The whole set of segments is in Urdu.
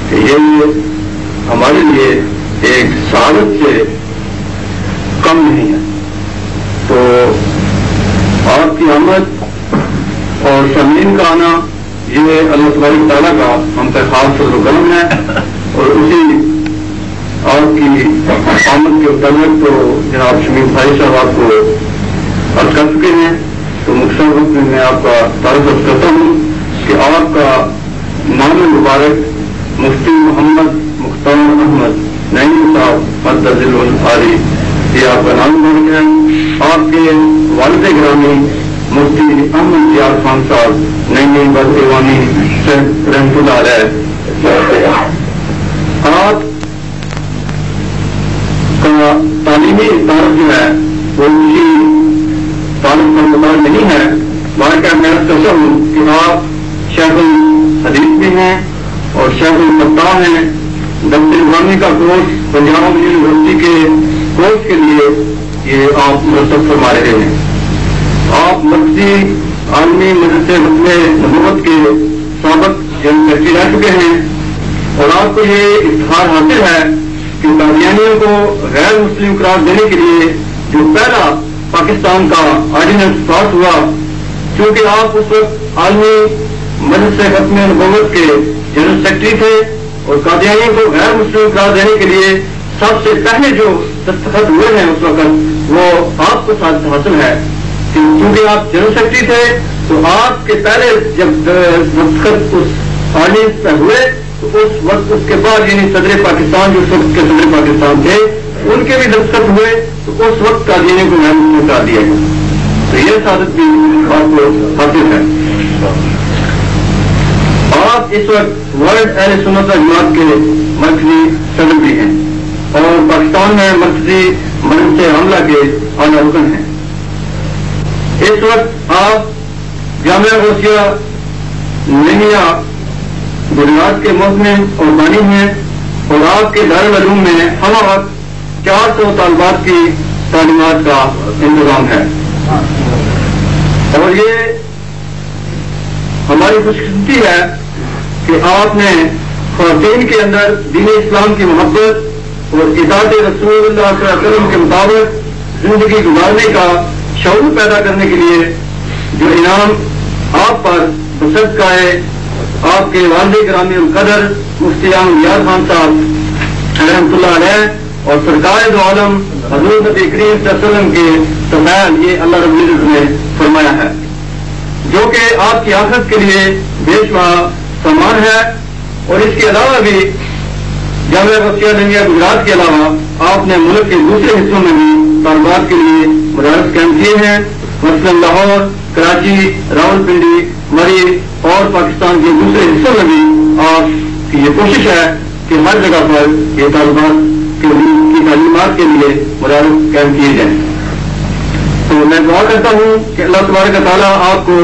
کہ یہ ہمارے لیے ایک سعادت سے کم نہیں ہے. تو آپ کی آمد اور سامعین کا آنا یہ اللہ تبارک تعالیٰ کا ہم پر خاص فضل و کرم ہے. اور اسی آپ کی آمد کے متعلق تو جناب شمیم بھائی صاحب آپ کو عرض کر چکے ہیں. تو مختصر روپ میں آپ کا تعارف کرتا ہوں کہ آپ کا نام مبارک مفتی محمد مختار احمد نعیم صاحب مدذل الفاری، یہ آپ کا نام مبارک ہے. آپ کے والد گرامی مفتی احمد زیاد خان صاحب نئی بدیوانی رحمۃ اللہ علیہ. آپ کا تعلیمی تعارف جو ہے وہ کسی تعلق کا مطالعہ نہیں ہے، بلکہ میں سوچا ہوں کہ آپ شیخ الحدیث بھی ہیں اور شیخ الفتاح ہیں. دفتر نظامی کا کورس پنجاب یونیورسٹی کے کورس کے لیے یہ آپ مرتب فرما رہے ہیں. آپ مرکزی عالمی مدرسے مسئلہ نبوت کے سابق جنرل سیکرٹری رہ چکے ہیں. اور آپ کو یہ افتخار حاصل ہے کہ قادیانیوں کو غیر مسلم قرار دینے کے لیے جو پہلا پاکستان کا آرڈیننس پاس ہوا، کیونکہ آپ اس وقت عالمی مدرسہ ختم نبوت کے جنرل سیکرٹری تھے اور قادیانیوں کو غیر مسلم قرار دینے کے لیے سب سے پہلے جو دستخط ہوئے ہیں اس وقت وہ آپ کو حاصل ہے. کیونکہ آپ جنرل سیکرٹری تھے تو آپ کے پہلے جب دستخط اس آرڈیننس پہ ہوئے تو اس وقت اس کے بعد یعنی صدر پاکستان جو اس وقت کے صدر پاکستان تھے ان کے بھی دستخط ہوئے تو اس وقت قادیانی کو غیر مسلم قرار دیا گیا. تو یہ سعادت بھی آپ کو حاصل ہے. آپ اس وقت ورلڈ اہل سنت جماعت کے مرکزی صدر بھی ہیں اور پاکستان میں مرکزی مجلس عاملہ کے اعلیٰ رکن ہیں. اس وقت آپ جامعہ غوثیہ نعیمیہ گجرات کے محتمم اور بانی ہیں اور آپ کے دارالعلوم میں ہر وقت 400 طالبات کی تعلیمات کا انتظام ہے. اور یہ ہماری خوش قسمتی ہے کہ آپ نے خواتین کے اندر دین اسلام کی محبت اور اطاعت رسول اللہ صلی اللہ علیہ وسلم کے مطابق زندگی گزارنے کا شعور پیدا کرنے کے لیے جو انعام آپ پر بصدقہ آپ کے والد گرامی القدر مفتی احمد زیاد خان صاحب رحمۃ اللہ علیہ اور سرکار دو عالم حضور نبی کریم صلی اللہ علیہ وسلم کے تفعیل یہ اللہ رب العزت نے فرمایا ہے، جو کہ آپ کی آخرت کے لیے بے شمار سامان ہے. اور اس کے علاوہ بھی جامعہ غوثیہ نعیمیہ گجرات کے علاوہ آپ نے ملک کے دوسرے حصوں میں بھی طالبات کے لیے مدارس قائم کیے ہیں، مثلاً لاہور، کراچی، راول پنڈی، مری اور پاکستان کے دوسرے حصوں میں بھی آپ کی یہ کوشش ہے کہ ہر جگہ پر یہ طالبات کی تعلیمات کے لیے مدارس قائم کیے جائیں. تو میں دعا کرتا ہوں کہ اللہ تبارک تعالیٰ آپ کو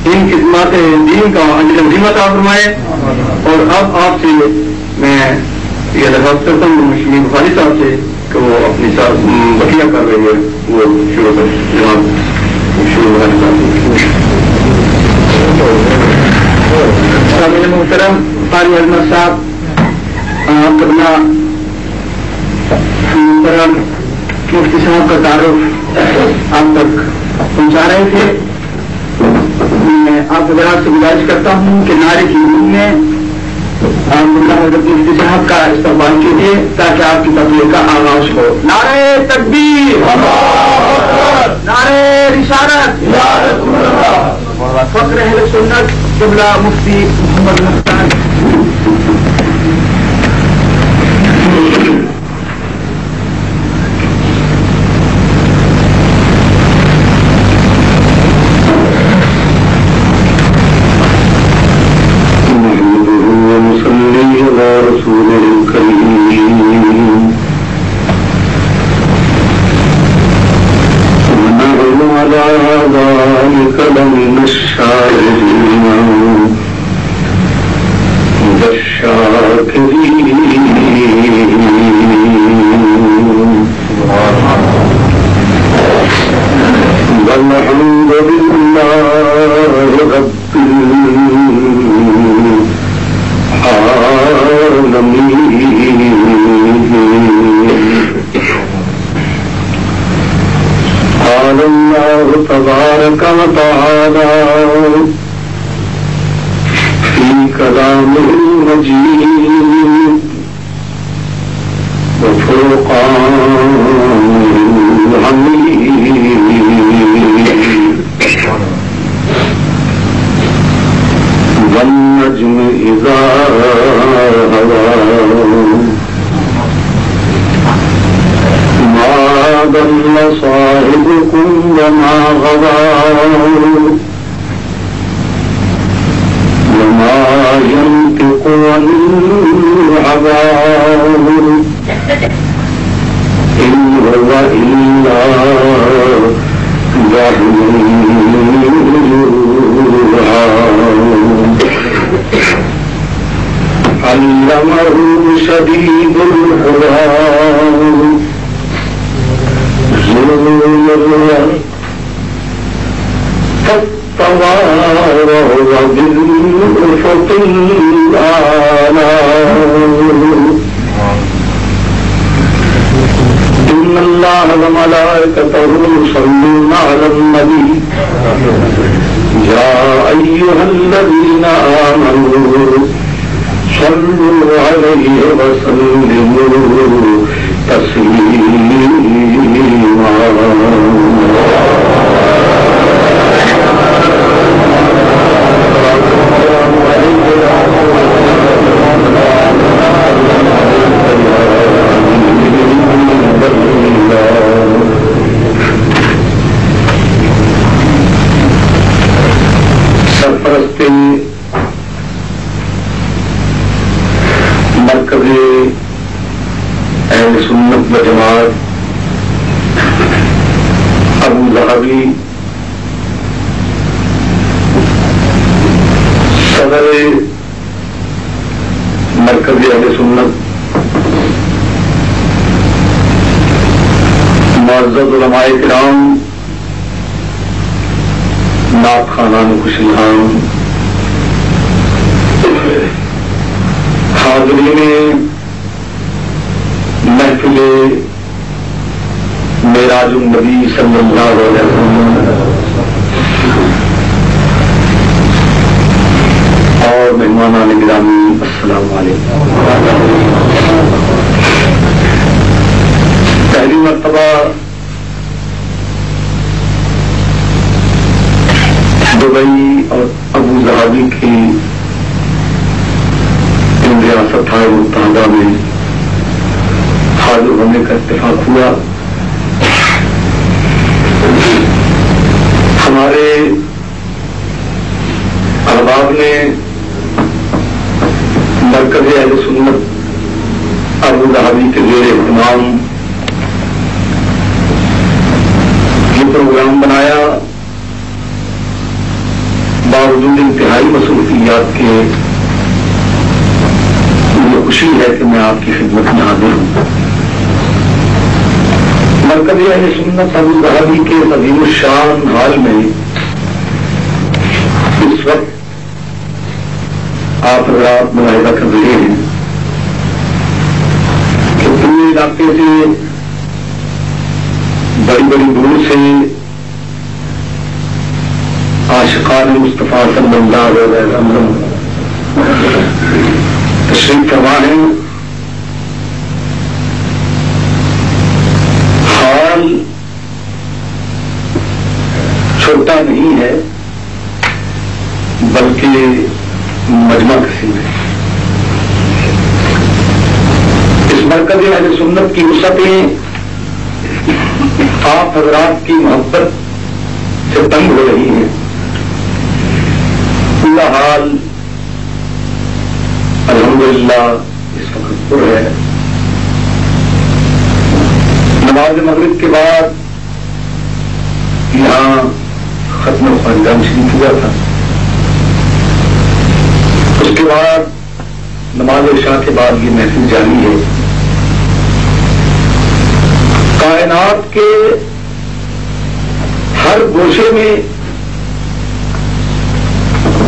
ان خدمات دین کا اجر عظیم عطا فرمائے. اور اب آپ سے میں یہ درخواست کرتا ہوں شمیم بخاری صاحب سے کہ وہ اپنی بقیہ کر رہی ہے وہ شروع کر. جناب شروع محترم قاری احمد صاحب اپنا محترم مفتی صاحب کا تعارف آپ تک پہنچا رہے تھے. میں آپ حضرات سے گزارش کرتا ہوں کہ نعرے کی روح میں آپ حضرت مفتی صاحب کا استقبال کیجیے تاکہ آپ کی تقریر کا آغاز ہو. نعرے تکبیر، نعرے رسالت، فخر اہل سنت قبلہ مفتی محمد مختار. الحمد لله رب العالمين قال الله تبارك وتعالى في كلامه المجيد وفرقانه الحميد والنجم إذا هوى ما ضل صاحبكم وما غوى وما ينطق عن الهوى إن هو إلا وحي يوحى علمه شديد القوى ذو مرة فاستوى وهو بالأفق الأعلى إن الله وملائكته يصلون على النبي يا أيها الذين آمنوا صلوا عليه وسلموا تسليما سرپرست مرکز اہل سنت و جماعت ابو ظہبی صدر مرکز اہل سنت معزز علماء کرام نعت خانان خوشیان حاضرین محفل معراج النبی صلی اللہ علیہ وسلم اور مہمانان گرامی السلام علیکم. پہلی مرتبہ دبئی اور ابو ظہبی کی ان ریاستہائے متحدہ میں حاضر ہونے کا اتفاق ہوا. ہمارے احباب نے مرکز اہل سنت ابو ظہبی کے زیر اہتمام یہ پروگرام بنایا. باوجود انتہائی مصروفیات کے مجھے خوشی ہے کہ میں آپ کی خدمت میں حاضر ہوں. مرکز اہل سنت ابو ظہبی کے عظیم الشان حال میں اس وقت آپ حضرات ملاحظہ کر رہے ہیں کہ پورے علاقے سے بڑی بڑی دور سے عاشقان مصطفیٰ صلی اللہ علیہ وسلم تشریف فرما ہیں. حال چھوٹا نہیں ہے بلکہ مجمع کثیر ہے. اس مرکز اہل سنت کی وسعتیں آپ حضرات کی محبت سے تنگ ہو رہی ہیں. پورا حال الحمدللہ اس وقت پر ہے. نماز مغرب کے بعد یہاں ختم خانقاہ شریف ہوا تھا. اس کے بعد نماز عشاء کے بعد یہ محفل جاری ہے. کائنات کے ہر گوشے میں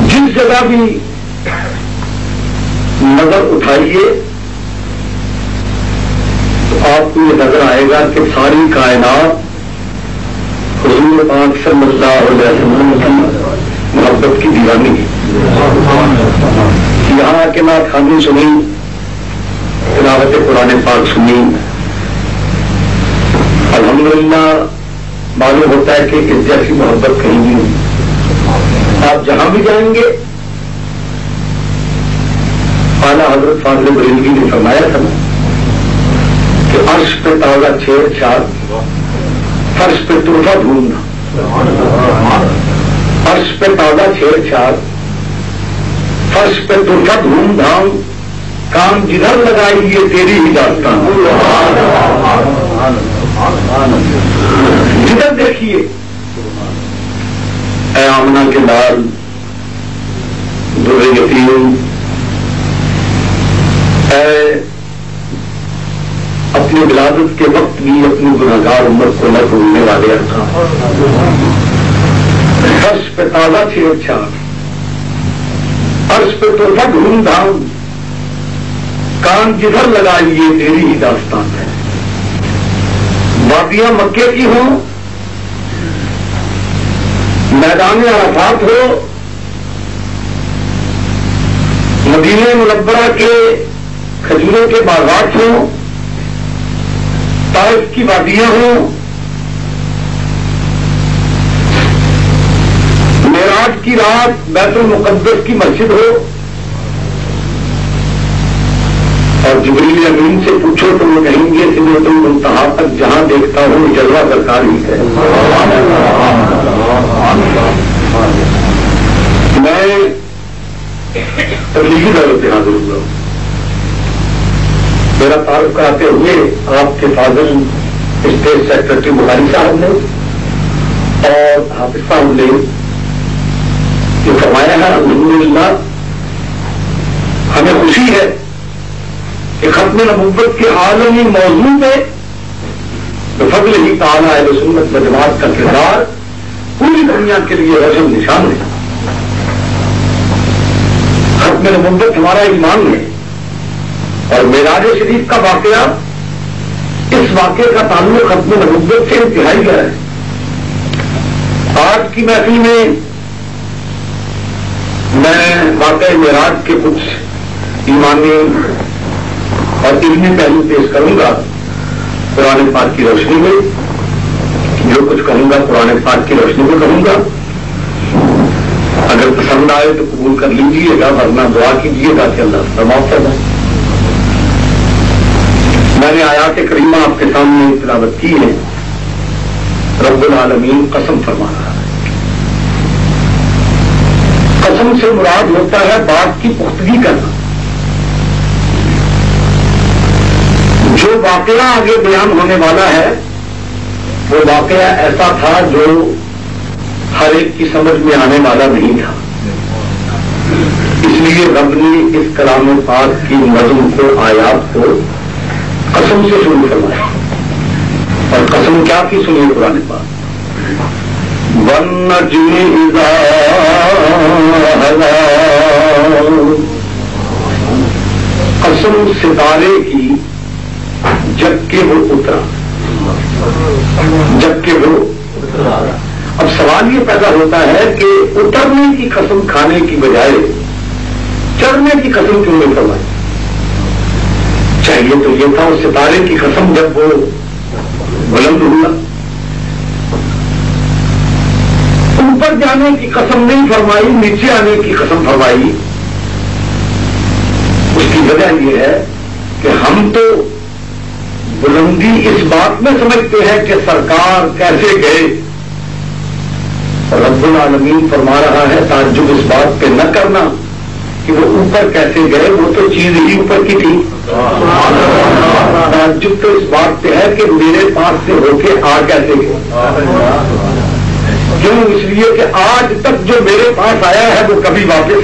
جس جگہ بھی نظر اٹھائیے تو آپ کو یہ نظر آئے گا کہ ساری کائنات حضور پاک صلی اللہ علیہ وسلم کی محبت کی دیوانی ہے. یہاں کے نعت خوانی سنی, تلاوت قرآن پاک سنی, الحمدللہ معلوم ہوتا ہے کہ اس جیسی محبت کہیں بھی نہیں. آپ جہاں بھی جائیں گے, اعلیٰ حضرت فاضل بریلوی نے فرمایا تھا کہ عرش پہ تازہ چھیڑ چھاڑ, فرش پہ تحفہ ڈھونڈنا. عرش پہ تازہ چھیڑ چھاڑ, فرش پہ تحفہ دھوم دھام, کام جدھر لگائی یہ تیری ہی داستان. جدھر دیکھیے اے آمنہ کے لال در یتیم, اے اپنی ولادت کے وقت بھی اپنی گناہگار امت کو نہ بھولنے والے ارکان. فرش پہ تازہ چھیڑ چھاڑ, عرش پہ تحفہ دھوم دھام, کام جدھر لگائیے تیری ہی داستان ہے. وادیاں مکے کی ہوں, میدان عرفات ہو, مدینہ منورہ کے کھجوروں کے باغات ہوں, طائف کی وادیاں ہوں, معراج کی رات بیت المقدس کی مسجد ہو, اور جبریل امین سے پوچھو تو وہ کہیں گے سدرۃ المنتہا تک جہاں دیکھتا ہوں جلوہ سرکار ہی ہے. میں تبلیغی دعوت سے حاضر ہوا. میرا تعارف کراتے ہوئے آپ کے فاضل اسٹیٹ سیکرٹری بخاری صاحب نے اور حافظ صاحب نے یہ فرمایا ہے, الحمدللہ ہمیں خوشی ہے کہ ختم نبوت کے عالمی موضوع پہ بفضل ہی تعالیٰ اہل سنت و جماعت کا کردار پوری دنیا کے لیے روشن نشان ہے. ختم نبوت ہمارا ایمان ہے, اور معراج شریف کا واقعہ, اس واقعے کا تعلق ختم نبوت سے انتہائی گہرا ہے. آج کی محفل میں واقعہ معراج کے کچھ ایمانی اور علمی پہلو پیش کروں گا قرآن پاک کی روشنی میں. جو کچھ کہوں گا قرآن پاک کی روشنی میں کہوں گا. اگر پسند آئے تو قبول کر لیجیے گا, ورنہ دعا کیجیے گا کہ اللہ تعالیٰ معاف کر دیں. میں نے آیات کریمہ آپ کے سامنے تلاوت کی ہے. رب العالمین قسم فرما رہا ہے. قسم سے مراد ہوتا ہے بات کی پختگی کرنا. جو واقعہ آگے بیان ہونے والا ہے وہ واقعہ ایسا تھا جو ہر ایک کی سمجھ میں آنے والا نہیں تھا. اس لیے رب نے اس کلام پاک کی نظم کو, آیات کو قسم سے شروع فرمایا. اور قسم کیا کی سنیے قرآن پاک, وَالنَّجْمِ إِذَا هَوَىٰ, قسم ستارے کی جب کہ وہ اترا. جب کہ وہ اترا. اب سوال یہ پیدا ہوتا ہے کہ اترنے کی قسم کھانے کی بجائے چڑھنے کی قسم کیوں نہیں فرمائی؟ چاہیے تو یہ تھا اس ستارے کی قسم جب وہ بلند ہوا. اوپر جانے کی قسم نہیں فرمائی, نیچے آنے کی قسم فرمائی. اس کی وجہ یہ ہے کہ ہم تو بلندی اس بات میں سمجھتے ہیں کہ سرکار کیسے گئے. رب العالمین فرما رہا ہے تعجب اس بات پہ نہ کرنا کہ وہ اوپر کیسے گئے, وہ تو چیز ہی اوپر کی تھی. تعجب تو اس بات پہ ہے کہ میرے پاس سے ہو کے آ کیسے گئے. کیوں؟ اس لیے کہ آج تک جو میرے پاس آیا ہے وہ کبھی واپس,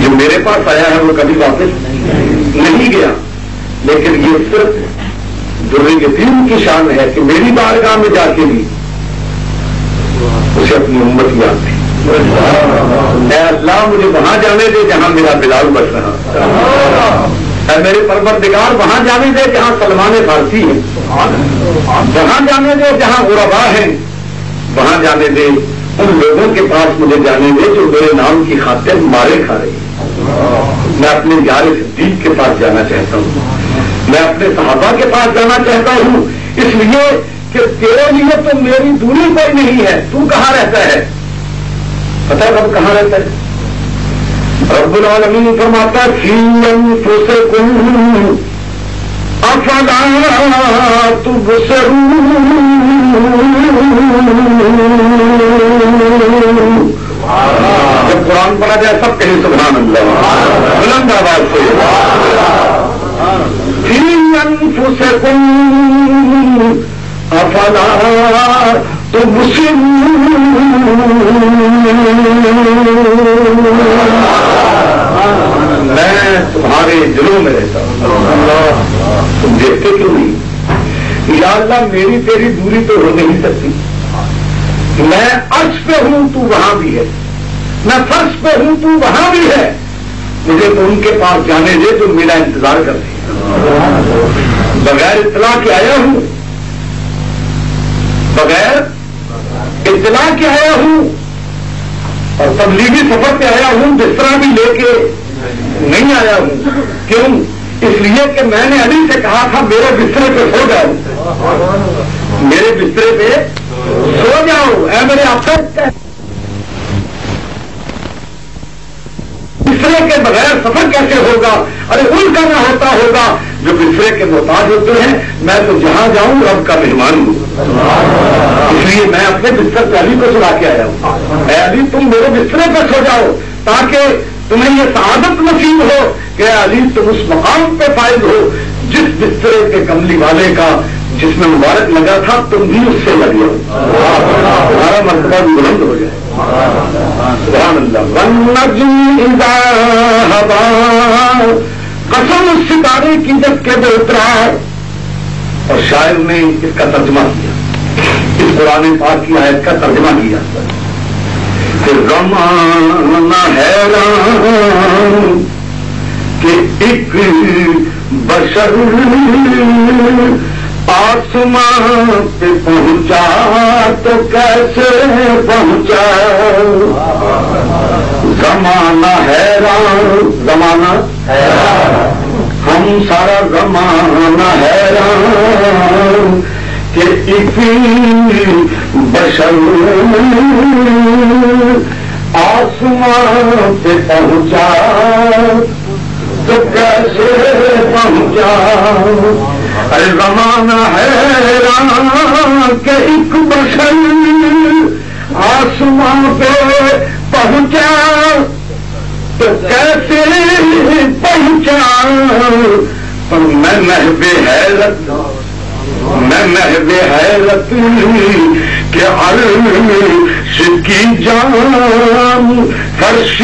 جو میرے پاس آیا ہے وہ کبھی واپس نہیں گیا. لیکن یہ صرف در یتیم کی شان ہے کہ میری بارگاہ میں جا کے بھی اسے اپنی امت یاد تھی. اے اللہ مجھے وہاں جانے دے جہاں میرا بلال بچ رہا، اے میرے پروردگار وہاں جانے دے جہاں سلمان فارسی ہے، وہاں جانے دے جہاں غربا ہیں، وہاں جانے دے ان لوگوں کے پاس مجھے جانے دے جو میرے نام کی خاطر مارے کھا رہے ہیں۔ میں اپنے یار صدیق کے پاس جانا چاہتا ہوں، میں اپنے صحابہ کے پاس جانا چاہتا ہوں، اس لیے کہ تیرے لیے تو میری دوری کوئی نہیں ہے۔ تو کہاں رہتا ہے؟ پتہ ہے رب کہاں رہتا ہے؟ رب العالمین فرماتا ہے فی انفسکم افلا تبصرون، جب قرآن پڑھا جائے سب کہیں سبحان اللہ بلند آواز سے، فی انفسکم افلا تبصرون، میں تمہارے دلوں میں رہتا ہوں، تم دیکھتے کیوں نہیں؟ یا اللہ میری تیری دوری تو ہو نہیں سکتی، میں عرش پہ ہوں تو وہاں بھی ہے، میں فرش پہ ہوں تو وہاں بھی ہے، مجھے تو ان کے پاس جانے دے تو میرا انتظار کر دے، بغیر اطلاع کے آیا ہوں، بغیر اطلاع کے آیا ہوں، اور تبلیغی سفر پہ آیا ہوں، بستر بھی لے کے نہیں آیا ہوں۔ کیوں؟ اس لیے کہ میں نے علی سے کہا تھا میرے بسترے پہ سو جاؤ، میرے بسترے پہ سو جاؤ، اے میرے آقا بسترے کے بغیر سفر کیسے ہوگا؟ ارے ان کا نہ ہوتا ہوگا جو بسترے کے محتاج ہوتے ہیں، میں تو جہاں جاؤں رب کا مہمان ہوں، اس لیے میں اپنے بستر پہ علی کو سلا کے آیا ہوں، اے علی تم میرے بسترے پہ سو جاؤ تاکہ تمہیں یہ سعادت نصیب ہو کہ علی تم اس مقام پہ فائز ہو جس بسترے کے کملی والے کا جس میں مبارک لگا تھا تم بھی اس سے لگ جاؤ، تمہارا مرتبہ بھی بلند ہو جائے۔ سبحان اللہ۔ والنجم اذا ہوا، قسم اس ستارے کی جب کہ وہ اترا، اور شاعر نے اس کا ترجمہ کیا، اس قرآن پاک کی آیت کا ترجمہ کیا، زمانہ حیران کہ ایک بشر آسمان پہ پہنچا تو کیسے پہنچا، زمانہ حیران، زمانہ ہم سارا زمانہ حیران کہ ایک بشر آسمان پہ پہنچا تو کیسے پہنچا، ارے زمانہ حیران کہ ایک بشر آسمان پہ پہنچا تو کیسے پہنچا، پر میں محب حیرت، میں محب حیرت کہ عرش کی جان فرش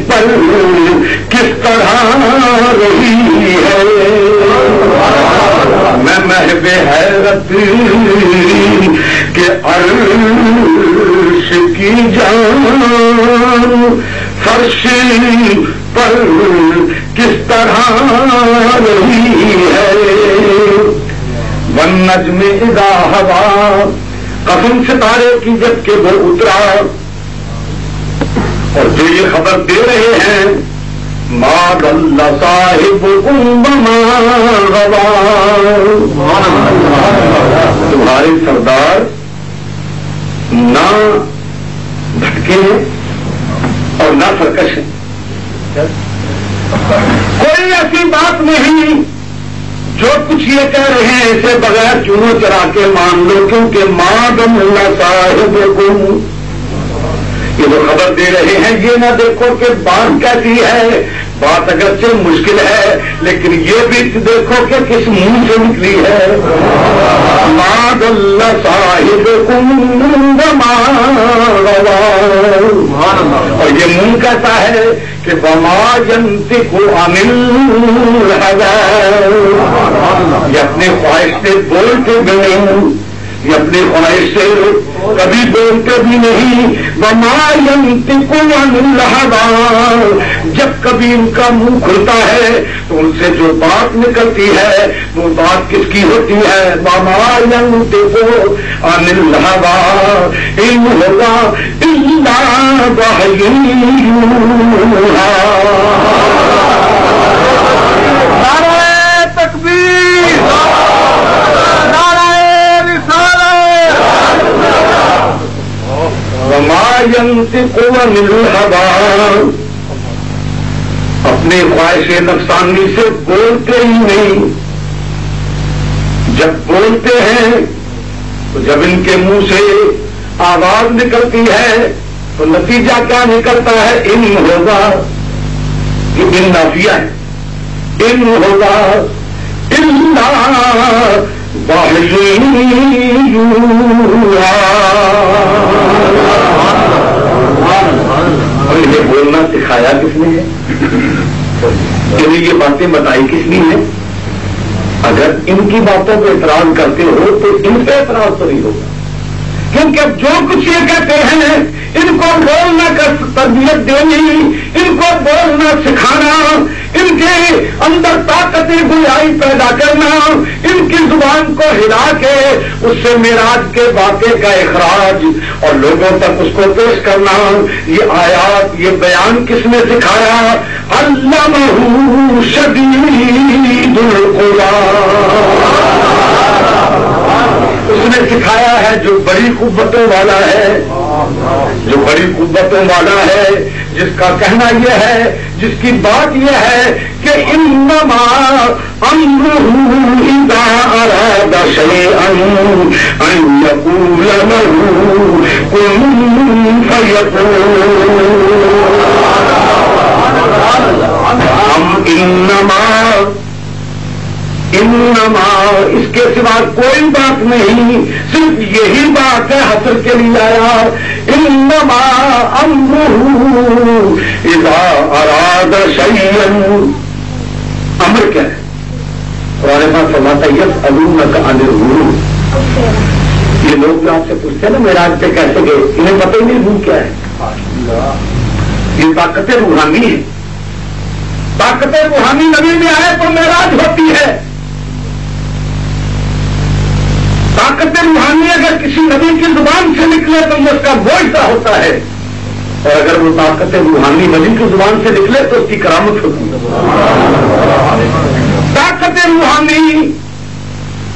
پر کس طرح رہی ہے، میں محب حیرت کہ عرش کی جان فرش پر کس طرح رہی ہے، والنجم اذا ہوا، قسم ستارے کی جب کہ وہ اترا، اور جو یہ خبر دے رہے ہیں ما ضل صاحبکم وما غوی، تمہارے سردار نہ بھٹکے ہیں اور نہ سرکش ہیں، کوئی ایسی بات نہیں جو کچھ یہ کہہ رہے ہیں اسے بغیر چونوں چرا کے مان لو، کیونکہ ما ضل صاحبکم، یہ جو خبر دے رہے ہیں یہ نہ دیکھو کہ بات کیسی ہے، بات اگرچہ مشکل ہے لیکن یہ بھی دیکھو کہ کس منہ سے نکلی ہے، ما ضل صاحبکم وما غوی، اور یہ منہ کہتا ہے کہ وما ينطق عن الهوى، یہ اپنے خواہش سے بولتے بھی نہیں، یہ اپنے خواہش سے کبھی بولتے بھی نہیں. وما ينطق عن الهوى، جب کبھی ان کا منہ کھلتا ہے تو ان سے جو بات نکلتی ہے وہ بات کس کی ہوتی ہے؟ وما ينطق عن الهوى ان هو الا وحی یوحی. نعرہ تکبیر، وما ينطق عن الهوى، اپنے خواہش نفسانی سے بولتے ہی نہیں. جب بولتے ہیں تو جب ان کے منہ سے آواز نکلتی ہے تو نتیجہ کیا نکلتا ہے؟ ان ہوگا، یہ ان نافیہ ہے. ان ہوگا الا وحی یوحی. اور یہ بولنا سکھایا کس نے ہے؟ یہ باتیں بتائی کس نے ہے؟ اگر ان کی باتوں پہ اعتراض کرتے ہو تو ان پہ اعتراض تو نہیں ہوگا، کیونکہ اب جو کچھ یہ کہتے ہیں ان کو بولنا کا تربیت دینی، ان کو بولنا سکھانا، ان کے اندر طاقت گویائی پیدا کرنا، ان کی زبان کو ہلا کے اس سے معراج کے واقعے کا اخراج اور لوگوں تک اس کو پیش کرنا. یہ آیات، یہ بیان کس نے سکھایا؟ علمہ شدید القویٰ، اس نے سکھایا ہے جو بڑی قوتوں والا ہے، جو بڑی قوتوں والا ہے، جس کا کہنا یہ ہے، جس کی بات یہ ہے کہ انما امرہ اذا اراد شیئا ان یقول له کن فیکون. انما اس کے سوا کوئی بات نہیں، صرف یہی بات ہے حسر کے لیے آیا. انما امرہ اذا اراد شیئا، امر کیا ہے؟ قرآن پاک فرماتا ہے یسألونک عن الروح. یہ لوگ جو آپ سے پوچھتے ہیں نا معراج پہ کیسے گئے، انہیں پتہ ہی نہیں روح کیا ہے. یہ طاقت روحانی ہے. طاقت روحانی نبی میں آئے تو معراج ہوتی ہے. طاقت روحانی اگر کسی نبی کی زبان سے نکلے تو یہ اس کا معجزہ ہوتا ہے، اور اگر وہ طاقت روحانی نبی کی زبان سے نکلے تو اس کی کرامت ہوتی ہے. طاقت روحانی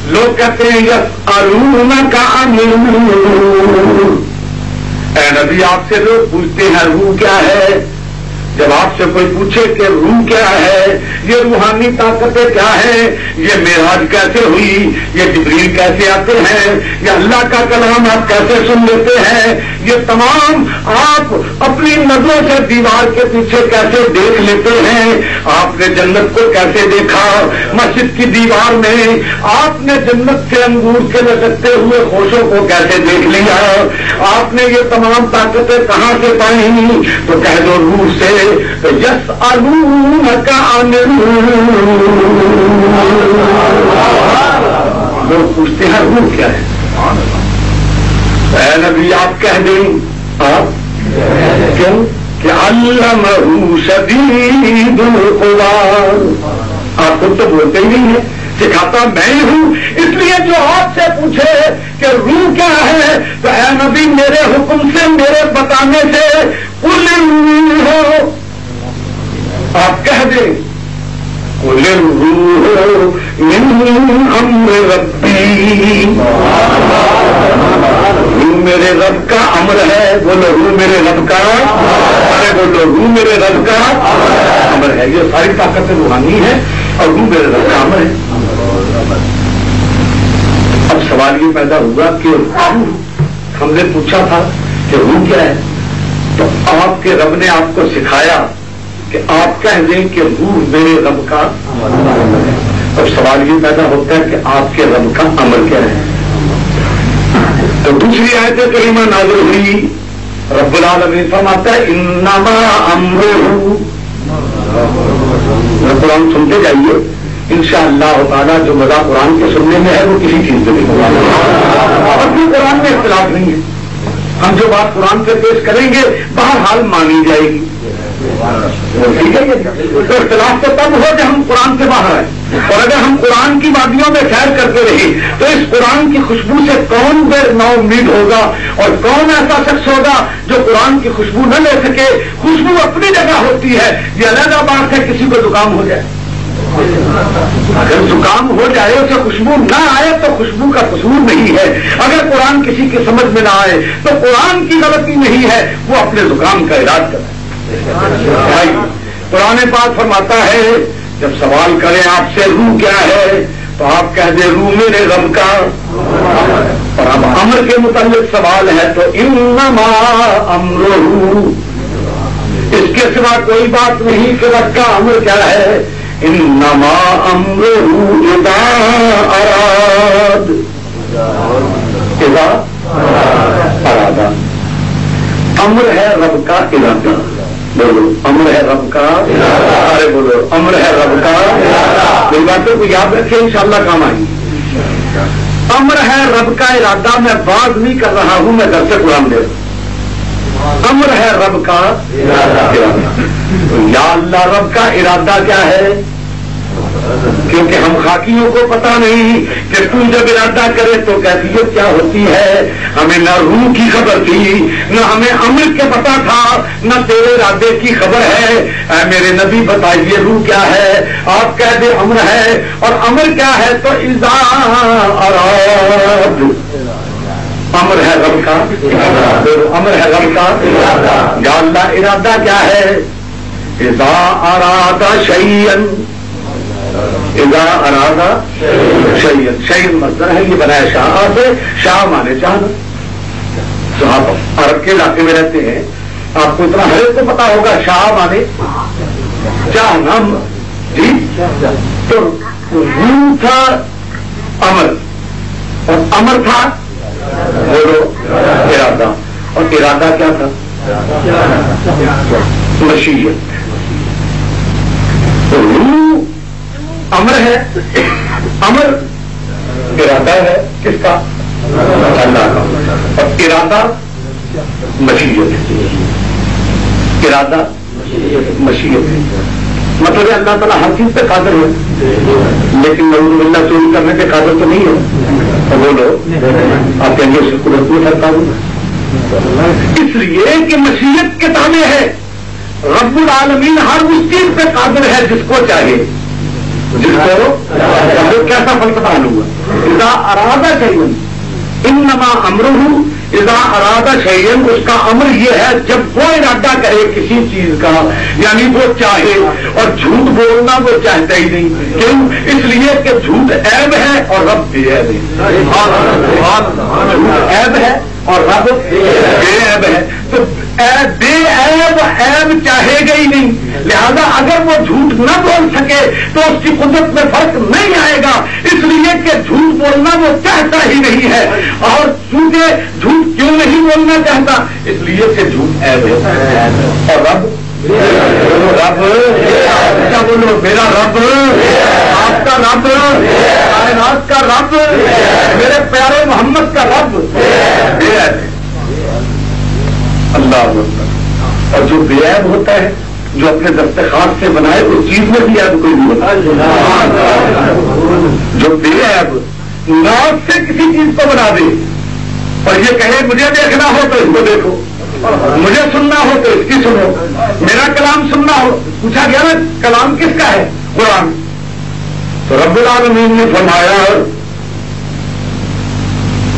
لوگ کہتے ہیں یسألونک عن الروح، اے نبی آپ سے لوگ پوچھتے ہیں روح کیا ہے. جب آپ سے کوئی پوچھے کہ روح کیا ہے، یہ روحانی طاقتیں کیا ہیں، یہ معراج کیسے ہوئی، یہ جبریل کیسے آتے ہیں، یہ اللہ کا کلام آپ کیسے سن لیتے ہیں، یہ تمام آپ اپنی نظروں سے دیوار کے پیچھے کیسے دیکھ لیتے ہیں. آپ نے جنت کو کیسے دیکھا، مسجد کی دیوار میں آپ نے جنت سے انگور کے لٹکتے ہوئے خوشوں کو کیسے دیکھ لیا، آپ نے یہ تمام طاقتیں کہاں سے پائیں؟ تو کہہ دو روح سے. یسألونک عن الروح، لوگ پوچھتے ہیں روح کیا ہے. اے نبی آپ کہہ دیں، آپ کیوں کہ علمہ شدید القویٰ. آپ خود تو بولتے ہی نہیں ہیں، سکھاتا میں ہی ہوں. اس لیے جو آپ سے پوچھے کہ روح کیا ہے تو اے نبی میرے حکم سے، میرے بتانے سے قل الروح، آپ کہہ دیں قل الروح من امر ربی، روح میرے رب کا امر ہے. بولو روح میرے رب کا، ارے بولو روح میرے رب کا امر ہے. یہ ساری طاقتیں روحانی ہے اور روح میرے رب کا امر ہے. اب سوال یہ پیدا ہوا کہ ہم نے پوچھا تھا کہ روح کیا ہے، تو آپ کے رب نے آپ کو سکھایا کہ آپ کہہ دیں کہ روح میرے رب کا امر ہے. اب سوال یہ پیدا ہوتا ہے کہ آپ کے رب کا امر کیا ہے. تو دوسری آیت کریمہ نازل ہوئی، رب العالمین فرماتا ہے انما امرہ، قرآن سنتے جائیے، انشاءاللہ تعالیٰ جو مزہ قرآن کے سننے میں ہے وہ کسی چیز میں نہیں ہوگا، اور پھر قرآن میں اختلاف نہیں ہے. ہم جو بات قرآن سے پیش کریں گے بہرحال مانی جائے گی. ٹھیک ہے، تو اختلاف تو تب ہو جب ہم قرآن سے باہر آئے، اور اگر ہم قرآن کی وادیوں میں سیر کرتے رہے تو اس قرآن کی خوشبو سے کون بے نا امید ہوگا، اور کون ایسا شخص ہوگا جو قرآن کی خوشبو نہ لے سکے. خوشبو اپنی جگہ ہوتی ہے، یہ علیحدہ بات ہے کسی کو زکام ہو جائے. اگر زکام ہو جائے اسے خوشبو نہ آئے تو خوشبو کا قصور نہیں ہے. اگر قرآن کسی کی سمجھ میں نہ آئے تو قرآن کی غلطی نہیں ہے، وہ اپنے زکام کا علاج کرے. قرآن پاک فرماتا ہے جب سوال کریں آپ سے روح کیا ہے تو آپ کہہ دیں روح میرے رب کا. اور اب امر کے متعلق سوال ہے تو انما امرہ، اس کے سوا کوئی بات نہیں کہ رب کا امر کیا ہے. انما امرہ اذا اراد، اذا اراد. امر ہے رب کا ارادہ. بولو امر ہے رب کا، ارے بولو امر ہے رب کا. میری باتوں کو یاد رکھیں انشاءاللہ کام آئیں گی. امر ہے رب کا ارادہ. میں باز نہیں کر رہا ہوں، میں گھر سے قرآن دے رہا ہوں. امر ہے رب کا ارادہ. یا اللہ رب کا ارادہ کیا ہے؟ کیونکہ ہم خاکیوں کو پتا نہیں کہ تو جب ارادہ کرے تو کیفیت کیا ہوتی ہے. ہمیں نہ روح کی خبر تھی، نہ ہمیں امر کے پتا تھا، نہ تیرے ارادے کی خبر ہے. اے میرے نبی بتائیے روح کیا ہے؟ آپ کہہ دے امر ہے. اور امر کیا ہے تو اذا اراد. امر ہے رب کا، امر ہے رب کا. یا اللہ ارادہ کیا ہے؟ اذا اراد شیئا، اذا اراد شیئا. شیئا مصدر ہے، یہ بنایا شاہ سے. شاہ مانے چاہنا. تو آپ عرب کے علاقے میں رہتے ہیں، آپ کو اتنا ہر ایک کو پتا ہوگا شاہ مانے چاہنا. جی تو روح تھا امر، اور امر تھا بولو ارادہ. اور ارادہ کیا تھا؟ مشیت. تو روح امر ہے، امر ارادہ ہے کس کا؟ اللہ کا. اور ارادہ مشیت. ارادہ مشیت. مطلب ہے اللہ تعالیٰ ہر چیز پہ قادر ہے، لیکن نعوذ باللہ چوری کرنے کے قادر تو نہیں ہے. تو بولو آپ کہیں گے قدرت میں کرتا ہوں. اس لیے کہ مشیت کے تابع ہے. رب العالمین ہر اس چیز پہ قادر ہے جس کو چاہے، جس کو کیسا فلسفہ حل ہوا. اذا ارادہ شیئا انما امرہ اذا ارادہ شیئا. اس کا امر یہ ہے جب وہ ارادہ کرے کسی چیز کا، یعنی وہ چاہے. اور جھوٹ بولنا وہ چاہتا ہی نہیں. کیوں؟ اس لیے کہ جھوٹ عیب ہے اور رب بے عیب ہے. جھوٹ عیب ہے اور رب بے عیب ہے. تو بے عیب عیب چاہے گا ہی نہیں. لہذا اگر وہ جھوٹ نہ بول سکے تو اس کی قدرت میں فرق نہیں آئے گا. اس لیے کہ جھوٹ بولنا وہ چاہتا ہی نہیں ہے. اور چونکہ جھوٹ کیوں نہیں بولنا چاہتا؟ اس لیے کہ جھوٹ عیب ہے. اور رب رب کیا بولو؟ میرا رب، آپ کا رب، کائنات کا رب، میرے پیارے محمد کا رب بے عیب ہے. اللہ اکبر. اور جو بے عیب ہوتا ہے، جو اپنے دستخط سے بنائے اس چیز میں بھی عیب کوئی نہیں ہوتا. جو بے عیب ناز سے کسی چیز کو بنا دے اور یہ کہے مجھے دیکھنا ہو تو اس کو دیکھو، مجھے سننا ہو تو اس کی سنو، میرا کلام سننا ہو. پوچھا گیا نا کلام کس کا ہے؟ قرآن. تو رب العالمین نے فرمایا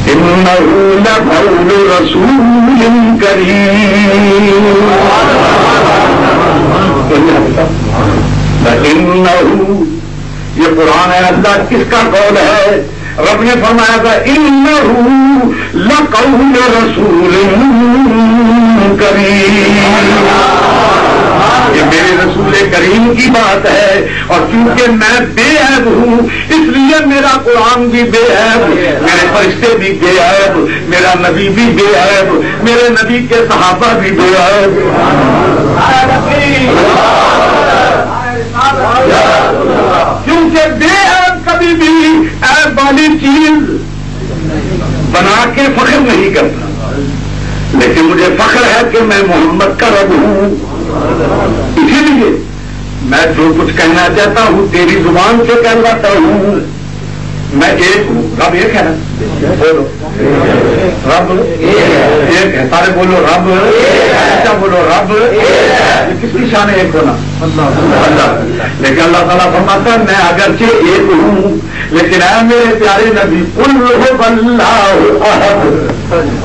انہ لقول رسول کریم. انہ یہ قرآن ہے، اللہ کس کا قول ہے؟ رب نے فرمایا تھا انہ لقول رسول کریم. یہ میرے رسول کریم کی بات ہے. اور کیونکہ میں بے عیب ہوں اس لیے میرا قرآن بھی بے عیب، میرے فرشتے بھی بے عیب، میرا نبی بھی بے عیب، میرے نبی کے صحابہ بھی بے عیب. کیونکہ دوسری چیز بنا کے فخر نہیں کرتا، لیکن مجھے فخر ہے کہ میں محمد کا رب ہوں. اسی لیے میں جو کچھ کہنا چاہتا ہوں تیری زبان سے کہلاتا ہوں. میں ایک ہوں، رب ایک ہے نا؟ بولو رب ایک ہے. سارے بولو رب. اچھا بولو رب. کس کی شان ہے ایک ہونا؟ اللہ. لیکن اللہ تعالیٰ فرماتا ہے میں اگرچہ ایک ہوں لیکن اے میرے پیارے نبی قل هو اللہ احد،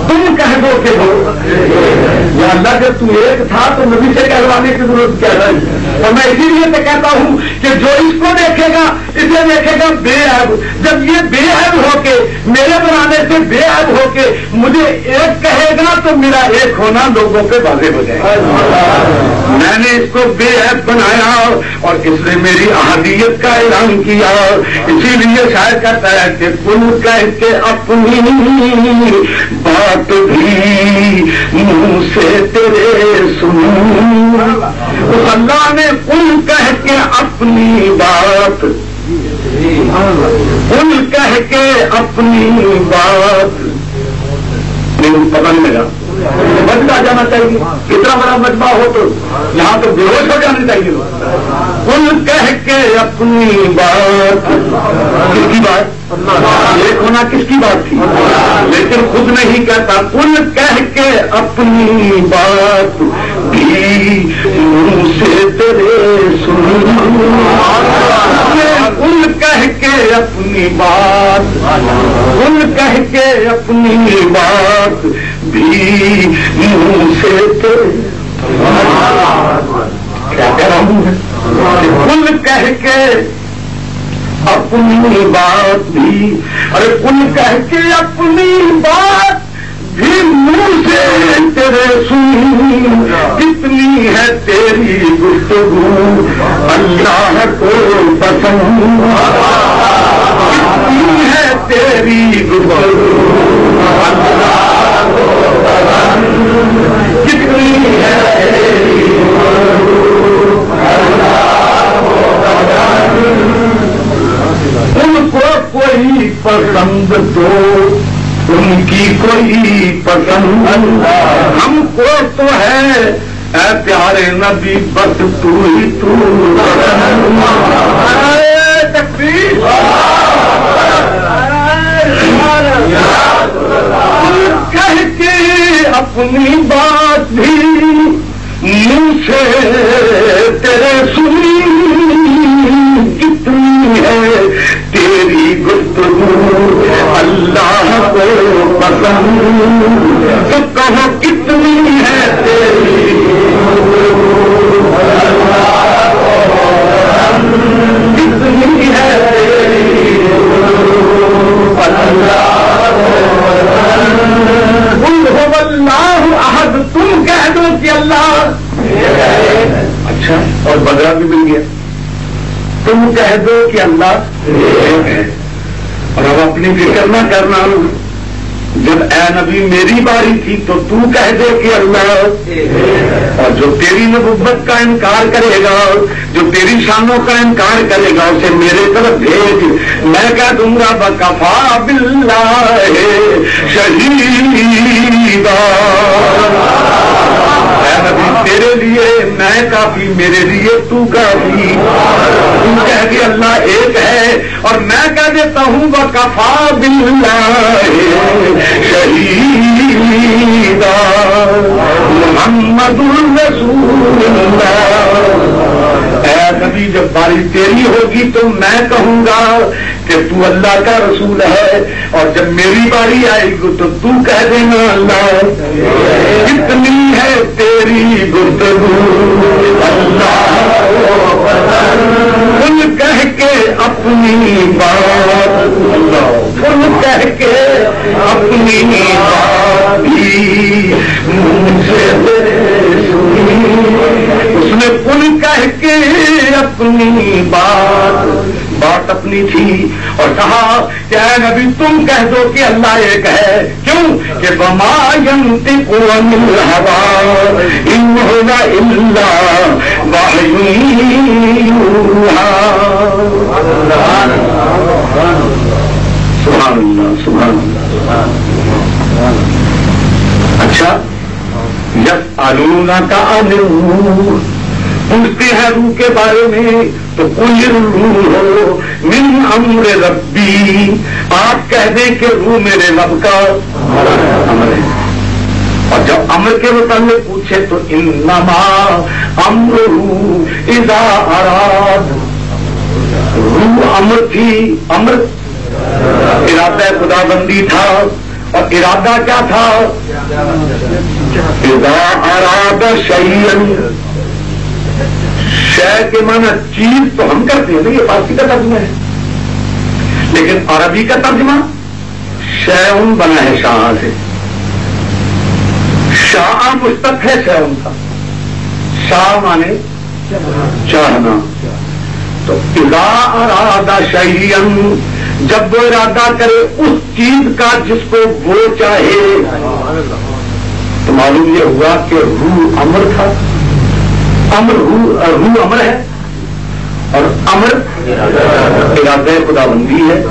تم کہہ دو کہ ہو یا اللہ جب تو ایک تھا تو نبی سے کہلوانے کی ضرورت کیا ہے. اور میں اسی لیے تو کہتا ہوں کہ جو اس کو دیکھے گا اسے دیکھے گا بے عیب. جب یہ بے عیب ہو کے میرے بنانے سے بے عیب ہو کے مجھے ایک کہے گا تو میرا ایک ہونا لوگوں کے واضح ہو جائے گا. میں نے اس کو بے عیب بنایا اور اس نے میری احادیت کا اعلان کیا. اسی لیے شاید کہتا ہے کہ کل کہہ کے اپنی بات بھی منہ سے تیرے سنوں. اس اللہ نے کل کہہ کے اپنی بات، کل کہہ کے اپنی بات پکڑ لگا بچتا جانا چاہیے. اتنا بڑا مجمع ہو تو یہاں تو بے ہوش ہو جانا چاہیے. کل کہہ کے اپنی بات، کس کی بات؟ ایک ہونا کس کی بات تھی؟ لیکن خود نہیں کہتا. کل کہہ کے اپنی بات بھی منہ سے تیرے سنوں. کل کہہ کے اپنی بات، کل کہہ کے اپنی بات بھی منہ سے تیرے. کیا کہہ رہا ہوں؟ کل کہہ کے اپنی بات بھی، ارے کل کہہ کے اپنی بات بھی منہ سے تیرے سنوں. کتنی ہے تیری گفتگو اللہ کو پسند، کتنی ہے تیری گفتگو اللہ کو پسند، کتنی ہے تیری گفتگو اللہ کو پسند. ان کو کوئی پسند تو ان کی کوئی پسند، ہم کو تو ہے اے پیارے نبی بس تو ہی تو. کہہ کے اپنی بات بھی منہ سے تیرے سنی. کتنی ہے تیری گفتگو اللہ کو پسند، تو کہو کتنی ہے تیری گفتگو اللہ کو پسند، کتنی ہے تیری گفتگو اللہ کو پسند. قل هو اللہ احد، تم کہہ دو کہ اللہ. اچھا اور بدلا بھی مل گیا. تم کہہ دو کہ اللہ ہے اور اب اپنی فکر نہ کرنا. جب اے نبی میری باری تھی تو تو کہہ دے کہ اللہ، اور جو تیری نبوت کا انکار کرے گا، جو تیری شانوں کا انکار کرے گا اسے میرے طرف بھیج. میں کہہ دوں گا بکفا باللہ شہیدا. اے نبی تیرے لیے میں کافی، میرے لیے تو کافی. تو کہہ کہ اللہ ایک ہے اور میں کہہ دیتا ہوں وکفا باللہ شہیدا محمد الرسول اللہ. اے نبی جب باری تیری ہوگی تو میں کہوں گا کہ تو اللہ کا رسول ہے، اور جب میری باری آئے گی تو کہہ دینا اللہ. کتنی ہے تیری گفتگو اللہ کو پسند، کل کہہ کے اپنی بات، کل کہہ کے اپنی بات بھی منہ سے تیرے سنی. اس نے کل کہہ کے اپنی بات اپنی تھی اور کہا کہ اے نبی تم کہہ دو کہ اللہ ایک ہے. کیوں کہ وما ينطق عن الهوى ان هو الا وحی یوحی. سبحان اللہ سبحان اللہ. اچھا یسألونک عن الروح، پوچھتے ہیں روح کے بارے میں، تو قل الروح من امر ربی، آپ کہہ دیں کہ روح میرے رب کا امر ہے. اور جب امر کے متعلق پوچھے تو انما امرہ اذا اراد، روح امر تھی، امر ارادہ خدا بندی تھا، اور ارادہ کیا تھا؟ اذا اراد شیئا، شے کے معنی چیز تو ہم کرتے ہیں، یہ فارسی کا ترجمہ ہے، لیکن عربی کا ترجمہ شیئن بنا ہے شاہ سے. شاہ مشتق ہے شیئن کا، شاہ مانے چاہنا. تو اذا اراد شیئا، جب وہ ارادہ کرے اس چیز کا جس کو وہ چاہے، تو معلوم یہ ہوا کہ روح امر تھا، امر روح امر ہے، اور امر ارادہ خدا بندی ہے،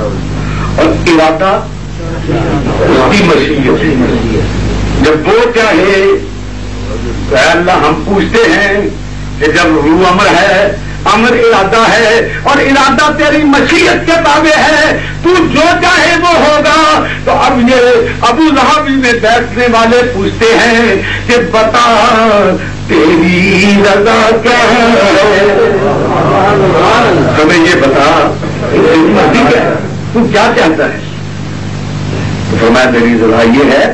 اور ارادہ اس کی مشیت ہے. جب وہ چاہے تو اے اللہ ہم پوچھتے ہیں کہ جب روح امر ہے، امر ارادہ ہے، اور ارادہ تیری مشیت کے تابع ہے، تو جو چاہے وہ ہوگا. تو اب یہ ابو لہب میں بیٹھنے والے پوچھتے ہیں کہ بتا تیری رضا کیا ہے، ہمیں یہ بتا تیری مرضی کیا ہے، تو کیا چاہتا ہے؟ تو فرمایا میری رضا یہ ہے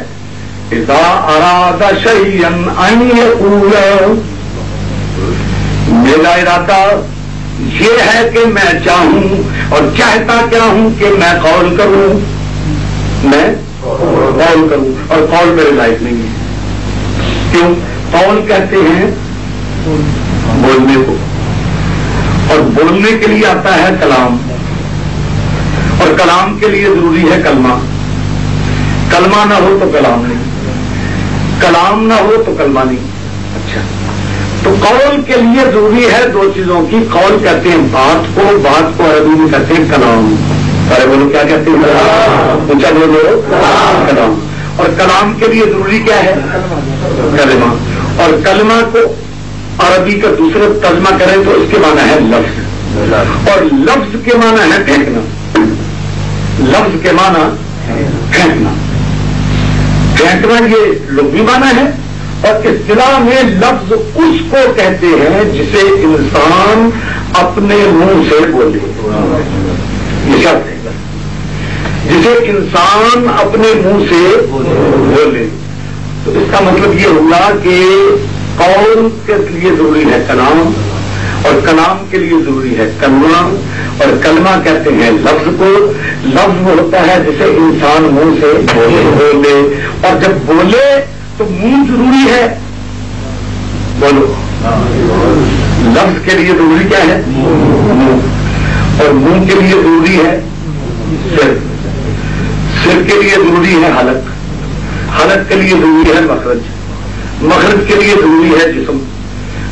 اذا اراد شیئا ان یقول، میرا ارادہ یہ ہے کہ میں چاہوں، اور چاہتا کیا ہوں کہ میں قول کروں، میں قول کروں، اور قول میرے لائق نہیں ہے. کیوں؟ قول کہتے ہیں بولنے کو، اور بولنے کے لیے آتا ہے کلام، اور کلام کے لیے ضروری ہے کلمہ. کلمہ نہ ہو تو کلام نہیں، کلام نہ ہو تو کلمہ نہیں. اچھا، تو قول کے لیے ضروری ہے دو چیزوں کی. قول کہتے ہیں بات کو، بات کو عربی میں کہتے ہیں کلام. ارے بولو کیا کہتے ہیں؟ اونچا بولو، کلام. اور کلام کے لیے ضروری کیا ہے؟ کلمہ. اور کلمہ کو عربی کا دوسرا ترجمہ کریں تو اس کے معنی ہے لفظ، اور لفظ کے معنی ہے پھینکنا. لفظ کے معنی پھینکنا، پھینکنا یہ لغوی معنی ہے. اور اصطلاح میں لفظ اس کو کہتے ہیں جسے انسان اپنے منہ سے بولے. یہ شرط ہے، جسے انسان اپنے منہ سے بولے. تو اس کا مطلب یہ ہوا کہ قول کے لیے ضروری ہے کلام، اور کلام کے لیے ضروری ہے کلمہ. اور کلمہ کہتے ہیں لفظ کو. لفظ ہوتا ہے جسے انسان منہ سے بولے، اور جب بولے تو منہ ضروری ہے. بولو، لفظ کے لیے ضروری کیا ہے؟ منہ. اور منہ کے لیے ضروری ہے سر. سر کے لیے ضروری ہے حلق. حلق کے لیے ضروری ہے مخرج. مخرج کے لیے ضروری ہے جسم.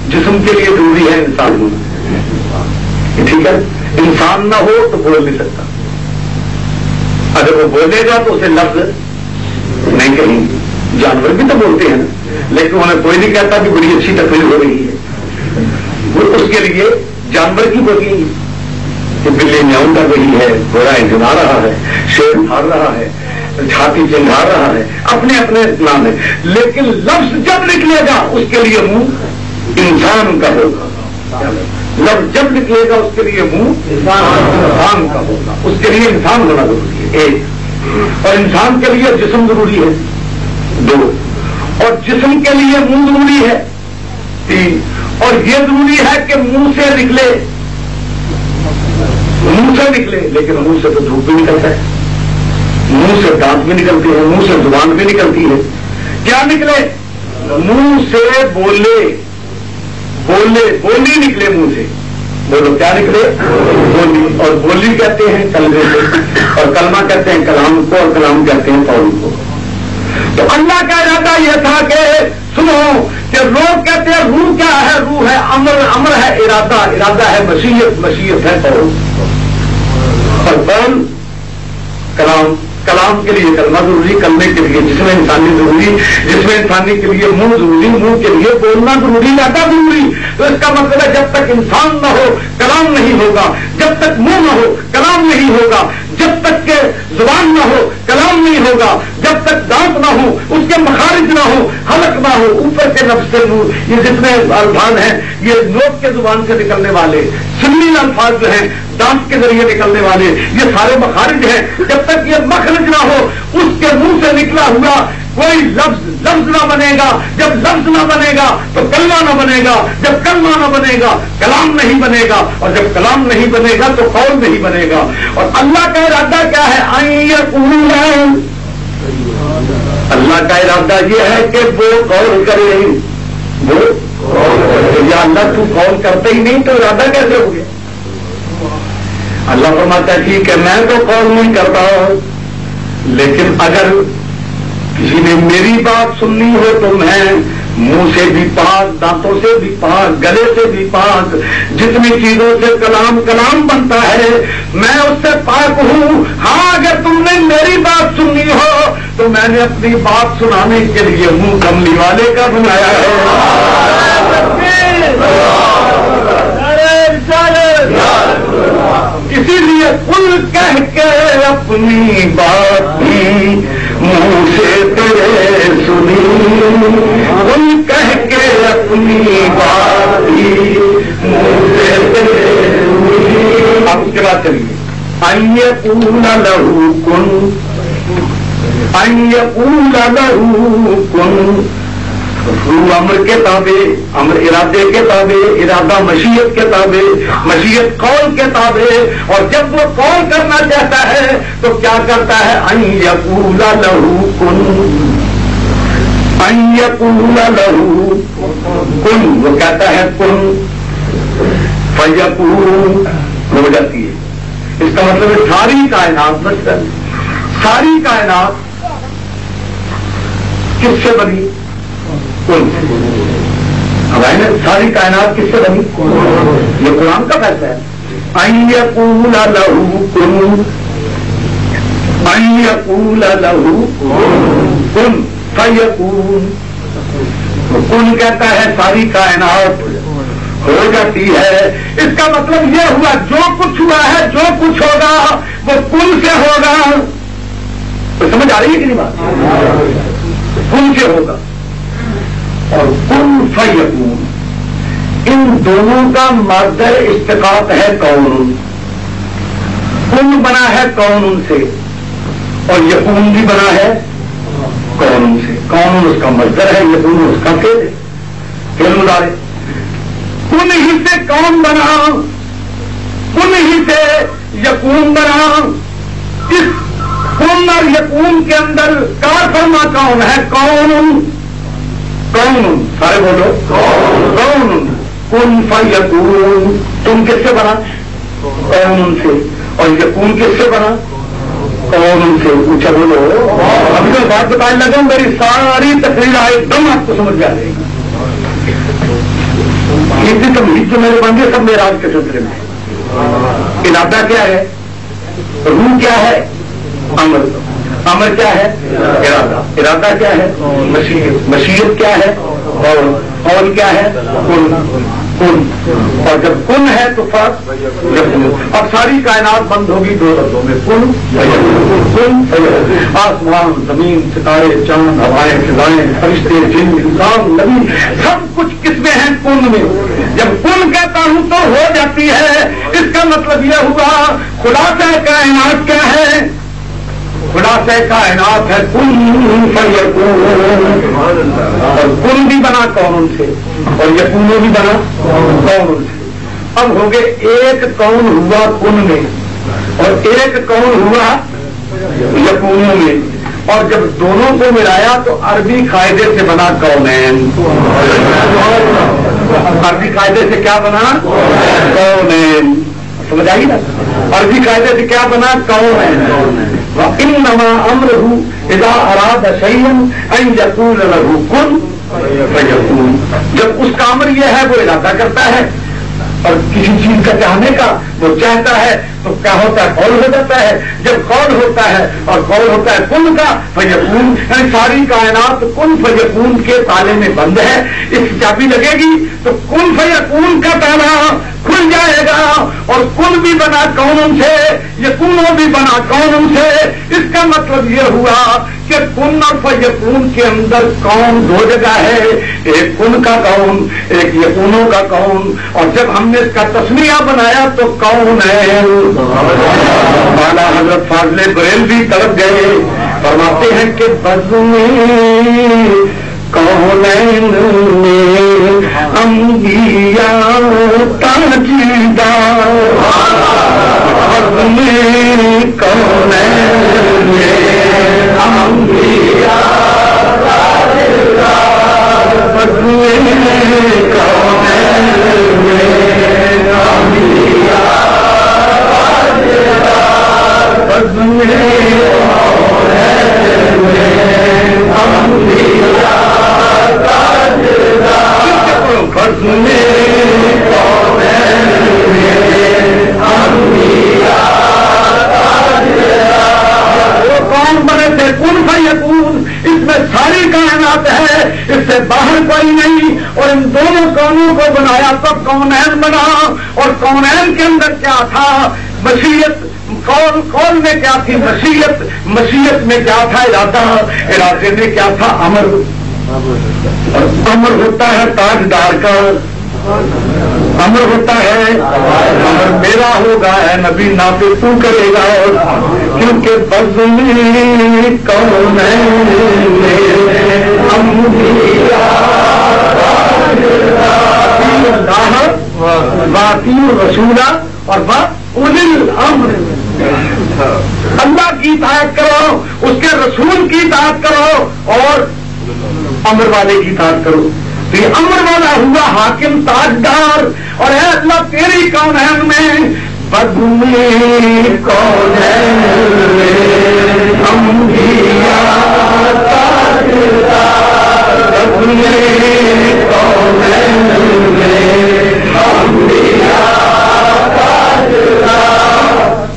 جسم کے لیے ضروری ہے انسان ہونا. ٹھیک ہے، انسان نہ ہو تو بول نہیں سکتا. اگر وہ بولے گا تو اسے لفظ نہیں کہیں گے. جانور بھی تو بولتے ہیں، لیکن انہیں کوئی نہیں کہتا کہ بڑی اچھی تقریر ہو رہی ہے. وہ اس کے لیے جانور کی بولی کہ بلی میاؤں کر رہی ہے، گھوڑا انجنا رہا ہے، شیر پھاڑ رہا ہے، چھاتی چنگھا رہا ہے، اپنے اپنے نام ہے. لیکن لفظ جب نکلے گا اس کے لیے منہ انسان کا ہوگا. لفظ جب نکلے گا اس کے لیے منہ انسان کا ہوگا. اس کے لیے انسان ہونا ضروری ہے ایک، اور انسان کے لیے جسم ضروری ہے دو، اور جسم کے لیے منہ ضروری ہے تین. اور یہ ضروری ہے کہ منہ سے نکلے، منہ سے نکلے. لیکن منہ سے تو دھوپ بھی نکلتا ہے، منہ سے دانت بھی نکلتے ہیں، منہ سے زبان بھی نکلتی ہے. کیا نکلے؟ منہ سے بولے، بولے بولی نکلے منہ سے. بولو کیا نکلے؟ بولی. اور بولی کہتے ہیں کلمے سے، اور کلمہ کہتے ہیں کلام کو، اور کلام کہتے ہیں قول کو. تو اللہ کا ارادہ یہ تھا کہ سنو کہ لوگ کہتے ہیں روح کیا ہے؟ روح ہے امر، امر ہے ارادہ، ارادہ ہے مشیت، مشیت ہے قول. اور قول کلام کلام کے لیے کلمہ ضروری، کلمے کے لیے جسم انسانی ضروری، جسم انسانی کے لیے منہ ضروری، منہ کے لیے بولنا ضروری، لاتا ضروری. تو اس کا مطلب ہے جب تک انسان نہ ہو کلام نہیں ہوگا، جب تک منہ نہ ہو کلام نہیں ہوگا، جب تک کہ زبان نہ ہو کلام نہیں ہوگا، جب تک دانت نہ ہو، اس کے مخارج نہ ہو، حلق نہ ہو، اوپر کے نفس سے نور، یہ جتنے الفاظ ہیں یہ لوگ کے زبان سے نکلنے والے سنی الفاظ جو ہیں دانت کے ذریعے نکلنے والے یہ سارے مخارج ہیں. جب تک یہ مخرج نہ ہو اس کے منہ سے نکلا ہوا کوئی لفظ نہ بنے گا. جب لفظ نہ بنے گا تو کلمہ نہ بنے گا، جب کلمہ نہ بنے گا کلام نہیں بنے گا، اور جب کلام نہیں بنے گا تو قول نہیں بنے گا. اور اللہ کا ارادہ کیا ہے؟ اللہ کا ارادہ یہ ہے کہ وہ قول کرے. وہ یا اللہ تو قول کرتے ہی نہیں تو ارادہ کیسے ہو گیا؟ اللہ فرماتا ہے ٹھیک ہے میں تو قول نہیں کرتا لیکن اگر کسی نے میری بات سننی ہو تو میں منہ سے بھی پاک، دانتوں سے بھی پاک، گلے سے بھی پاک، جتنی چیزوں سے کلام بنتا ہے میں اس سے پاک ہوں. ہاں اگر تم نے میری بات سننی ہو تو میں نے اپنی بات سنانے کے لیے منہ کملی والے کا بنایا ہے. اسی لیے کل کہہ کے اپنی بات بھی منہ سے تیرے سنی، کل کہہ کے اپنی بات بھی منہ سے تیرے سنی. اب اس کے بعد چلیے ان لہو کن، ان لہو کن. روح امر کے تابع، امر ارادے کے تابع، ارادہ مشیت کے تابع، مشیت قول کے تابع. اور جب وہ قول کرنا چاہتا ہے تو کیا کرتا ہے؟ ان یقول لہو کن، ان یقول لہو کن. وہ کہتا ہے کن فیکون، ہو جاتی ہے. اس کا مطلب ہے ساری کائنات مثلاً ساری کائنات کس سے بنی؟ ساری کائنات کس سے بنی؟ یہ قرآن کا فیصلہ ہے. ان یقول لہو کن، ان یقول لہو کن فیکون. کن کہتا ہے ساری کائنات ہو جاتی ہے. اس کا مطلب یہ ہوا جو کچھ ہوا ہے جو کچھ ہوگا وہ کن سے ہوگا. تو سمجھ آ رہی ہے کہ نہیں بات؟ کن سے ہوگا. اور کن فیکون ان دونوں کا مصدر اشتقاق ہے کون. کن بنا ہے کون سے اور یکون بھی بنا ہے کون سے. کون اس کا مصدر ہے، یکون اس کا فعل ہے، فعل مضارع. کن ہی سے کون بنا، کن ہی سے یکون بنا. اس کن اور یکون کے اندر کار فرما کون ہے؟ کون. کون سارے بولو کون. کن فیکون. تم کس سے بنا؟ کون سے. اور یکون کس سے بنا؟ کون سے. اونچا بولو. ابھی میں بات بتانے لگا میری ساری تقریر ایک دم آپ کو سمجھ جا رہی ہے. اتنی تمہید جو میرے بن گئے سب میرے آج کے سلسلے میں. ارادہ کیا ہے؟ روح کیا ہے؟ امر. امر کیا ہے؟ ارادہ. ارادہ کیا ہے؟ مشیت. مشیت کیا ہے؟ قول کیا ہے؟ کن. کن. اور جب کن ہے تو فرق اب ساری کائنات بند ہوگی دو لفظوں میں. کن کن. آسمان، زمین، ستارے، چاند، ہوائیں، فضائیں، فرشتے، جن، انسان، نبی، سب کچھ کس میں ہیں؟ کن میں. جب کن کہتا ہوں تو ہو جاتی ہے. اس کا مطلب یہ ہوا خلاصہ کائنات کیا ہے؟ خلاصہ کائنات ہے کن فیکون. اور کن بھی بنا کون سے اور یکون بھی بنا کون سے. اب ہو گئے ایک کون ہوا کن میں اور ایک کون ہوا یکون میں. اور جب دونوں کو ملایا تو عربی قاعدے سے بنا کونین. عربی قاعدے سے کیا بنا؟ کونین. سمجھ آئی نا؟ عربی قاعدے سے کیا بنا؟ کونین. وَإِنَّمَا أَمْرُهُ إِذَا أَرَادَ شَيْئًا أَن يَقُولَ لَهُ كُن فَيَكُونُ. جب اس کا امر یہ ہے وہ ارادہ کرتا ہے اور کسی چیز کا چاہنے کا وہ چاہتا ہے تو کیا ہوتا ہے؟ قول ہو جاتا ہے. جب قول ہوتا ہے اور قول ہوتا ہے کن کا فیکون، یعنی ساری کائنات کن فیکون کے تالے میں بند ہے. اس چابی لگے گی تو کن فیکون کا تالا کھل جائے گا. اور کن بھی بنا کون سے، یکونوں بھی بنا کون سے. اس کا مطلب یہ ہوا کہ کن اور فیکون کے اندر کون دو جگہ ہے، ایک کن کا کون، ایک یکونوں کا کون. اور جب ہم نے اس کا تسمیہ بنایا تو کون ہے. مولانا حضرت فاضل بریلوی تڑپ گئے، فرماتے ہیں کہ بزمیں کونین میں انبیاء تاجدار، بزمیں کونین میں انبیاء تاجدار، بزمیں کونین میں انبیاء تاجدار، بزمیں کون بنے تھے؟ کن فیکون. اس میں ساری کائنات ہے، اس سے باہر کوئی نہیں. اور ان دونوں کونوں کو بنایا تو کونین بنا. اور کونین کے اندر کیا تھا؟ مشیت. قول میں کیا تھی؟ مشیت. مشیت میں کیا تھا؟ ارادہ. ارادے میں کیا تھا؟ امر. اور امر ہوتا ہے تاجدار کا، امر ہوتا ہے امر میرا ہوگا، ہے نبی نافذ تو کرے گا. کیونکہ بزمیں کونین باقی رسولہ اور اولي الامر. اللہ کی اطاعت کرو، اس کے رسول کی اطاعت کرو اور امر والے کی اطاعت کرو. تو یہ امر والا ہوا حاکم تاجدار. اور اے اللہ تیری کونین میں بزمیں کونین میں انبیاء تاجدار، بزمیں کونین میں انبیاء تاجدار،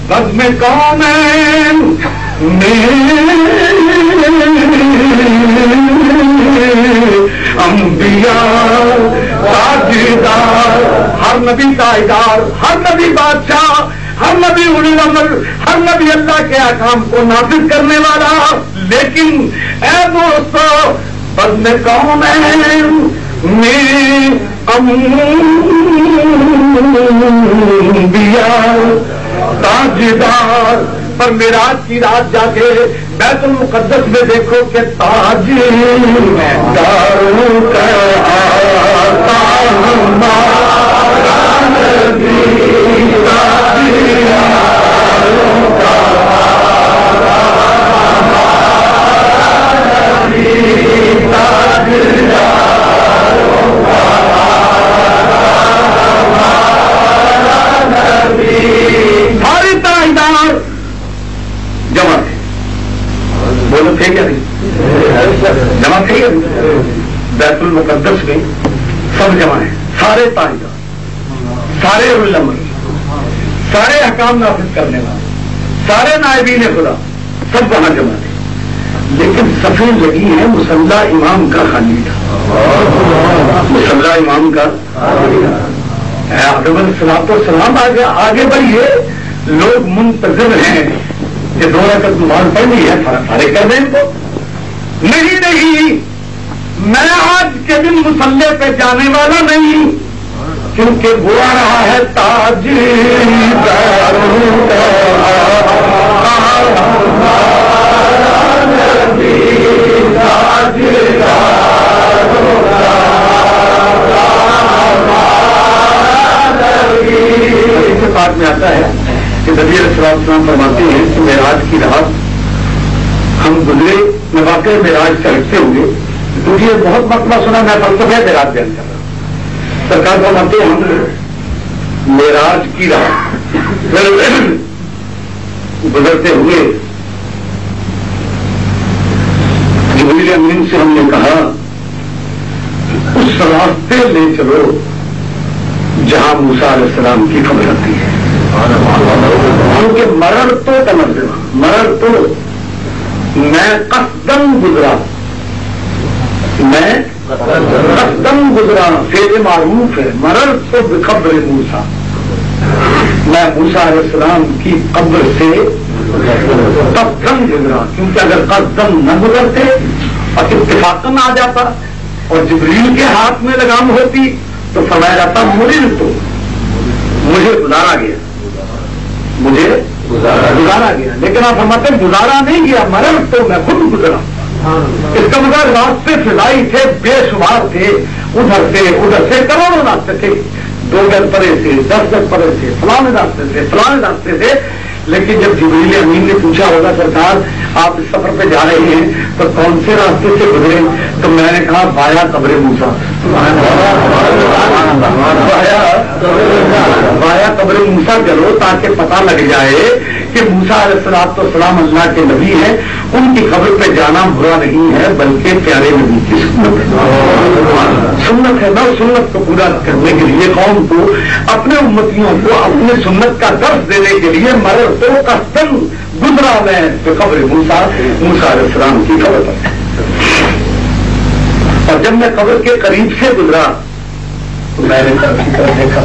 بزمیں کونین انبیاء تاجدار. ہر نبی تاجدار، ہر نبی بادشاہ، ہر نبی اولی الامر، ہر نبی اللہ کے احکام کو نافذ کرنے والا. لیکن اے دوستو بزمیں کونین میں انبیاء تاجدار. پر معراج کی رات جا کے بیت المقدس میں دیکھو کہ تاج داروں کا آتا ہمارا نبی، تاج داروں کا ہمارا نبی، تاج داروں کا ہمارا نبی. سارے تاجدار جمع تھے. بولو تھے کیا نہیں؟ جمع تھے کیا نہیں؟ بیت المقدس میں سب جمع ہیں، سارے تاجدار، سارے علماء، سارے احکام نافذ کرنے والے، سارے نائبین خدا، سب وہاں جمع تھے. لیکن صفیں لگی ہیں مصلی امام کا خالی تھا. مصلی امام کا آدم علیہ السلام آگے بڑھیے. لوگ منتظر ہیں کہ دو رکعت نماز پڑھنی ہے، فارغ کر دیں ان کو. نہیں، میں آج کے دن مصلی پہ جانے والا نہیں، کیونکہ وہ آ رہا ہے تاج داروں کا ہمارا نبی، تاج داروں کا ہمارا نبی. اس بات میں آتا ہے کہ نبی علیہ السلام فرماتے ہیں کہ معراج کی رات ہم گزرے. میں واقعی معراج سے ہٹتے ہوئے کیونکہ یہ بہت مرتبہ سنا، میں فلسفہ معراج بیان کر رہا ہوں. سرکار فرماتے ہیں ہم معراج کی رات گزرتے ہوئے جبریل امین سے ہم نے کہا اس راستے لے چلو جہاں موسیٰ علیہ السلام کی قبر آتی ہے. کیونکہ مرر تو تمزمہ، مرر تو میں قصدن گزرا، میں قصدن گزرا، فعل معروف ہے. مرر تو بقبر موسیٰ، میں موسیٰ علیہ السلام کی قبر سے قصدن گزرا. کیونکہ اگر قصدن نہ گزرتے اور اتفاقاً آ جاتا اور جبریل کے ہاتھ میں لگام ہوتی تو فرمایا جاتا مرر تو، مجھے گزارا گیا، مجھے گزارا گیا. لیکن آپ فرماتے ہیں گزارا نہیں گیا، مرر تو میں خود گزرا. اس کا مطلب راستے فضائی تھے، بے شمار تھے، ادھر سے کروڑوں راستے تھے، 2 گز پرے سے، 10 گز پرے سے، فلانے راستے سے، فلانے راستے سے. لیکن جب جبریل امین نے پوچھا ہوگا سرکار آپ اس سفر پہ جا رہے ہیں تو کون سے راستے سے گزرے، تو میں نے کہا بایا قبر موسیٰ، بایا قبر موسیٰ چلو تاکہ پتہ لگ جائے کہ موسیٰ علیہ السلام اللہ کے نبی ہیں، ان کی قبر پہ جانا برا نہیں ہے بلکہ پیارے نبی کی سنت ہے. سنت ہے نا، سنت کو پورا کرنے کے لیے قوم کو، اپنے امتیوں کو اپنے سنت کا درس دینے کے لیے مرر تو قصدن گزرا میں تو قبر موسیٰ علیہ السلام کی قبر پر. اور جب میں قبر کے قریب سے گزرا تو میں نے دیکھا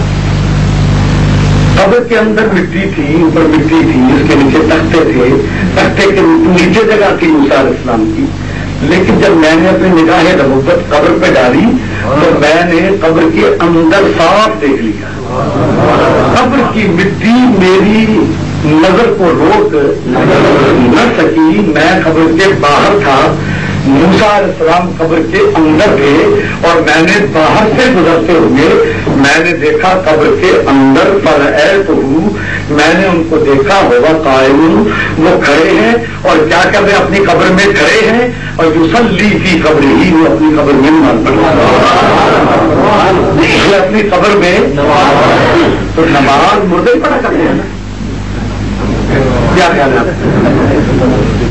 قبر کے اندر مٹی تھی، اوپر مٹی تھی، اس کے نیچے تختے تھے، تختے کے نیچے جگہ تھی موسیٰ علیہ السلام کی. لیکن جب میں نے اپنی نگاہ نبوت قبر پہ ڈالی تو میں نے قبر کے اندر صاف دیکھ لیا. قبر کی مٹی میری نظر کو روک نہ سکی. میں قبر کے باہر تھا، موسیٰ علیہ السلام قبر کے اندر تھے اور میں نے باہر سے گزرتے ہوئے میں نے دیکھا قبر کے اندر فرعیتہ، میں نے ان کو دیکھا ہوگا قائم، وہ کھڑے ہیں اور کیا کر رہے اپنی قبر میں کھڑے ہیں اور یصلی فی قبر ہی، وہ اپنی قبر میں نماز پڑھ رہے ہیں، اپنی قبر میں. تو نماز مردے پڑھا کرتے ہیں نا، کیا خیال ہے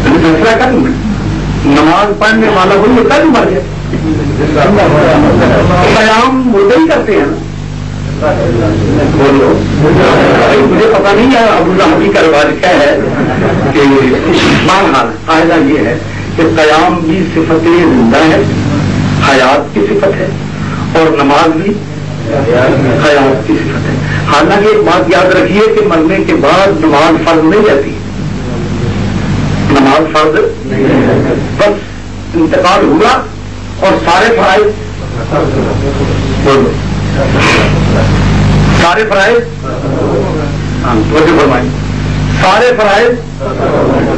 فیصلہ کروں گا نماز پڑھنے والا وہی ہوتا ہے مر گیا. قیام مردے ہی کرتے ہیں نا. بولو مجھے پتا نہیں ہے ابو ظہبی کا رواج کیا ہے کہ بہرحال قاعدہ یہ ہے کہ قیام بھی صفت زندہ ہے، حیات کی صفت ہے، اور نماز بھی حیات کی صفت ہے. حالانکہ ایک بات یاد رکھیے کہ مرنے کے بعد نماز فرض نہیں رہتی، نماز فرض بس انتقال ہوا اور سارے فرائض، سارے فرائض فرمائیں، سارے فرائض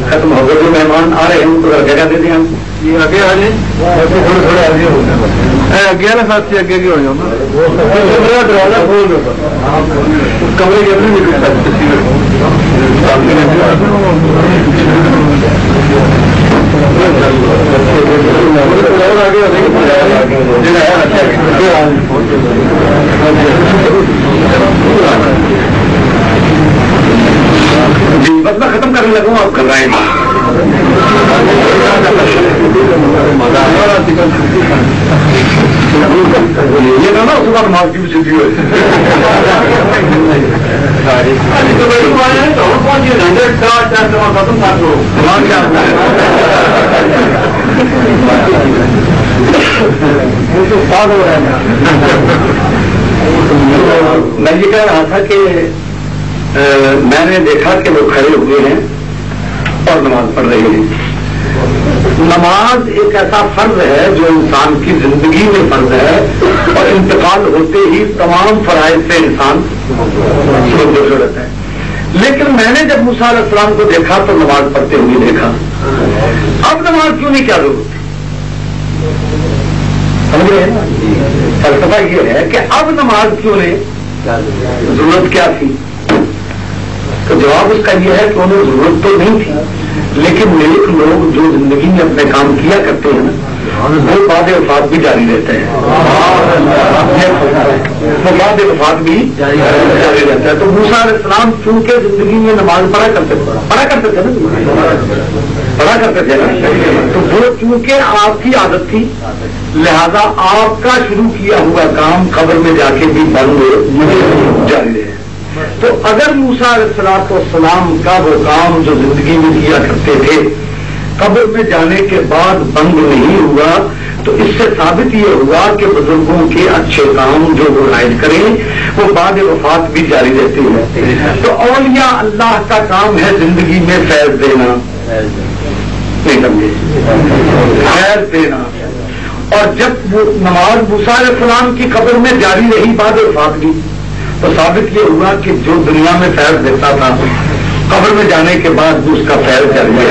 ختم ہو گئے. جو مہمان آ رہے ہیں ان کو جگہ دے دیں. ہم یہ آگے آ جائیں، تھوڑے تھوڑے آگے ہو جائیں، اگیا نا ساتھ سے آگے ہو جاؤ نا، دروازہ کھول دو کمرے کے اندر جی بس میں ختم کرنے لگوں، آپ کر رہے ہیں. یہ نا صبح نماز کی بھی چھٹی ہوئی میں یہ کہہ رہا تھا کہ میں نے دیکھا کہ وہ کھڑے ہوئے ہیں اور نماز پڑھ رہے ہیں. نماز ایک ایسا فرض ہے جو انسان کی زندگی میں فرض ہے اور انتقال ہوتے ہی تمام فرائض سے انسان ضرورت ہے. لیکن میں نے جب موسیٰ علیہ السلام کو دیکھا تو نماز پڑھتے ہوئے دیکھا. اب نماز کیوں نہیں، کیا ضرورت ہے؟ سمجھ رہے ہیں؟ فلسفہ یہ ہے کہ اب نماز کیوں نہیں، ضرورت کیا تھی؟ تو جواب اس کا یہ ہے کہ انہیں ضرورت تو نہیں تھی، لیکن نیک لوگ جو زندگی میں اپنے کام کیا کرتے ہیں نا وہ بعد وفات بھی جاری رہتے ہیں، وہ بعد وفات بھی جاری رہتا ہے۔ تو موسیٰ علیہ السلام چونکہ زندگی میں نماز پڑھا کرتے تھے نا، پڑھا کرتے تھے نا، تو وہ چونکہ آپ کی عادت تھی، لہذا آپ کا شروع کیا ہوا کام قبر میں جا کے بھی بند جاری رہے۔ تو اگر موسیٰ علیہ السلام کا وہ کام جو زندگی میں کیا کرتے تھے قبر میں جانے کے بعد بند نہیں ہوا، تو اس سے ثابت یہ ہوا کہ بزرگوں کے اچھے کام جو وہ عائد کریں وہ بعد وفات بھی جاری رہتے ہیں۔ تو اولیاء اللہ کا کام ہے زندگی میں فیض دینا، فیض دینا، اور جب وہ نماز موسیٰ علیہ السلام کی قبر میں جاری رہی بعد وفات بھی، تو ثابت یہ ہوا کہ جو دنیا میں فیض دیتا تھا قبر میں جانے کے بعد بھی اس کا فیض جاری ہے۔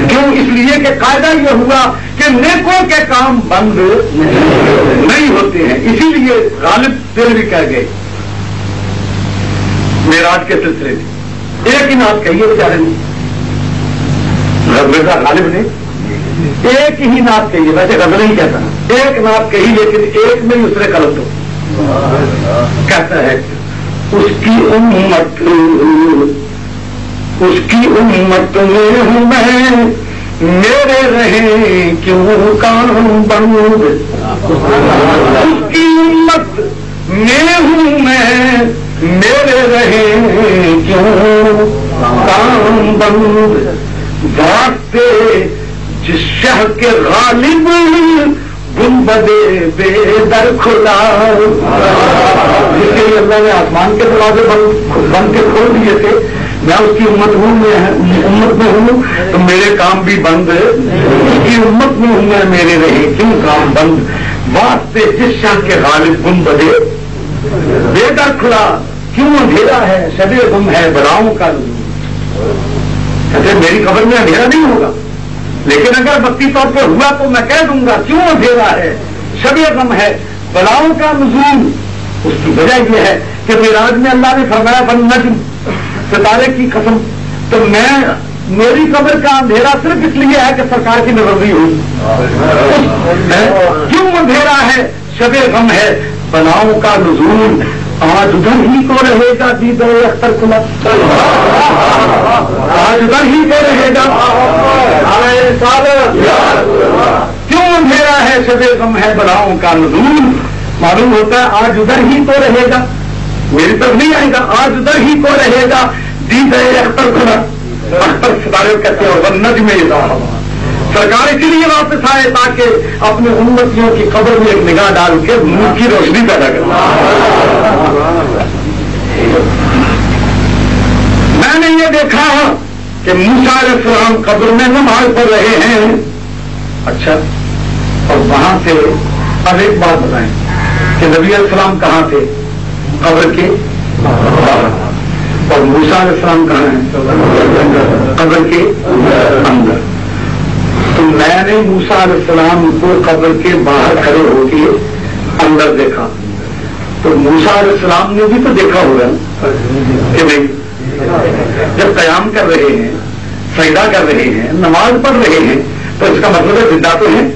کیوں؟ اس لیے کہ قاعدہ یہ ہوا کہ نیکوں کے کام بند نہیں ہوتے ہیں۔ اسی لیے غالب پھر بھی کہہ گئے معراج کے سلسلے میں ایک ہی نعت کہیے بیچارے نے، مرزا غالب نے ایک ہی نعت کہی ہے، ویسے غزل نہیں کہتا، ایک نعت کہی لیکن ایک میں ہی اس نے غلط ہو کہتا ہے اس کی امت میں ہوں میں، میرے رہے کیوں کام بند، اس کی امت میں ہوں میں، میرے رہے کیوں کام بند، واسطے جس شہر کے غالب گنبدے بے در کھلا، جس کے لیے اللہ نے آسمان کے دروازے بند کے کھول دیے تھے، میں اس کی امت میں ہوں تو میرے کام بھی بند، اس کی امت میں ہوں میں، میرے رہے کیوں کام بند، واسطے جس شہر کے غالب گنبدے بے در کھلا، کیوں اندھیرا ہے شب غم ہے بلاؤں کا، کہتے میری قبر میں اندھیرا نہیں ہوگا، لیکن اگر وقتی طور پہ ہوا تو میں کہہ دوں گا کیوں اندھیرا ہے شب غم ہے بلاؤں کا نزول۔ اس کی وجہ یہ ہے کہ معراج میں اللہ نے فرمایا والنجم، ستارے کی قسم، تو میری قبر کا اندھیرا صرف اس لیے ہے کہ سرکار کی نظری ہوئی، کیوں اندھیرا ہے شب غم ہے بلاؤں کا نزول، آج ادھر ہی کو رہے گا دیدہ اختر کھلا، آج ادھر ہی کو رہے گا، کیوں اندھیرا ہے شب غم ہے بلاؤں کا نزول، معلوم ہوتا ہے آج ادھر ہی کو رہے گا، میری طرف نہیں آئے گا، آج ادھر ہی کو رہے گا دیدہ اختر کھلا، اختر ستارے کہتے ہیں والنجم اذا ہوا، سرکار اسی لیے واپس آئے تاکہ اپنے امتیوں کی قبر میں ایک نگاہ ڈال کے نور کی روشنی پیدا کرے۔ میں نے یہ دیکھا کہ موسیٰ علیہ السلام قبر میں نماز پڑھ رہے ہیں، اچھا، اور وہاں سے اب ایک بات بتائیں کہ نبی علیہ السلام کہاں تھے؟ قبر کے باہر، اور موسیٰ علیہ السلام کہاں ہیں؟ قبر کے اندر۔ تو میں نے موسیٰ علیہ السلام کو قبر کے باہر کھڑے ہو کے اندر دیکھا، تو موسیٰ علیہ السلام نے بھی تو دیکھا ہوگا کہ نہیں، جب قیام کر رہے ہیں، سجدہ کر رہے ہیں، نماز پڑھ رہے ہیں، تو اس کا مطلب ہے زندہ تو ہیں۔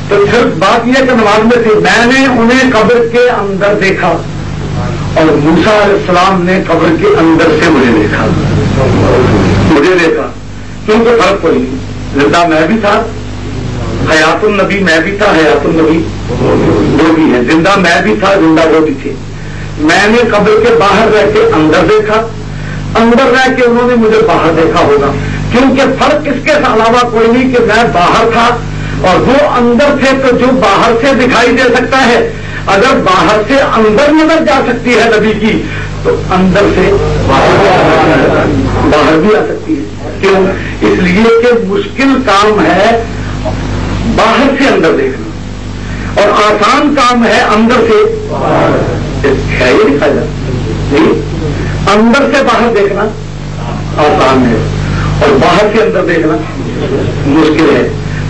تو پھر بات یہ کہ نماز میں تھی، میں نے انہیں قبر کے اندر دیکھا اور موسیٰ علیہ السلام نے قبر کے اندر سے مجھے دیکھا، کیونکہ فرق کوئی نہیں، زندہ میں بھی تھا، حیات النبی میں بھی تھا، حیات النبی وہ بھی ہے، زندہ میں بھی تھا، زندہ وہ بھی تھے۔ میں نے قبر کے باہر رہ کے اندر دیکھا، اندر رہ کے انہوں نے مجھے باہر دیکھا ہوگا، کیونکہ فرق اس کے علاوہ کوئی نہیں کہ میں باہر تھا اور وہ اندر تھے، تو جو باہر سے دکھائی دے سکتا ہے، اگر باہر سے اندر نظر جا سکتی ہے نبی کی، تو اندر سے باہر بھی آ سکتی ہے۔ کیوں؟ اس لیے کہ مشکل کام ہے باہر سے اندر دیکھنا، اور آسان کام ہے اندر سے ہے، یہ دکھا جاتا نہیں، اندر سے باہر دیکھنا آسان ہے اور باہر سے اندر دیکھنا مشکل ہے۔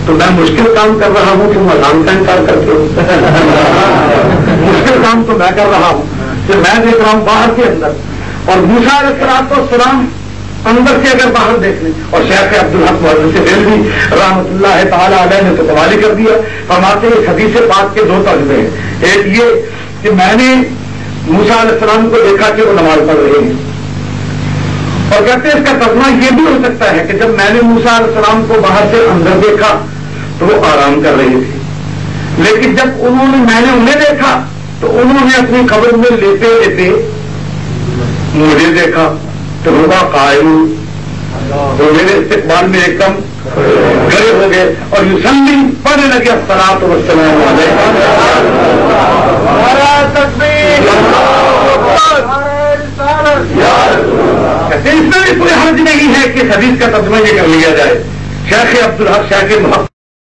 تو میں مشکل کام کر رہا ہوں، تم آسان کا انکار کرتے ہو، مشکل کام تو میں کر رہا ہوں کہ میں دیکھ رہا ہوں باہر سے اندر، اور موسیٰ علیہ السلام اندر سے اگر باہر دیکھ لیں. اور شیخ عبدالحق محدث دہلوی رحمۃ اللہ تعالی علیہ نے تو قوالی کر دیا. فرماتے ہیں اس حدیث پاک کے دو ترجمے ہیں. ایک یہ کہ میں نے موسیٰ علیہ السلام کو دیکھا کہ وہ نماز پڑھ رہے ہیں, اور کہتے ہیں اس کا ترجمہ یہ بھی ہو سکتا ہے کہ جب میں نے موسیٰ علیہ السلام کو باہر سے اندر دیکھا تو وہ آرام کر رہے تھے, لیکن جب میں نے انہیں دیکھا تو انہوں نے اپنی قبر میں لیتے لیتے مجھے دیکھا تو ہوگا قائم, تو میرے استقبال میں ایک دم کھڑے ہو گئے اور یوسلی پڑھنے لگے الصلاۃ والسلام علیہ. اس میں بھی کوئی حرج نہیں ہے کہ حدیث کا ترجمہ یہ کر لیا جائے. شیخ عبدالحق شیخ محمد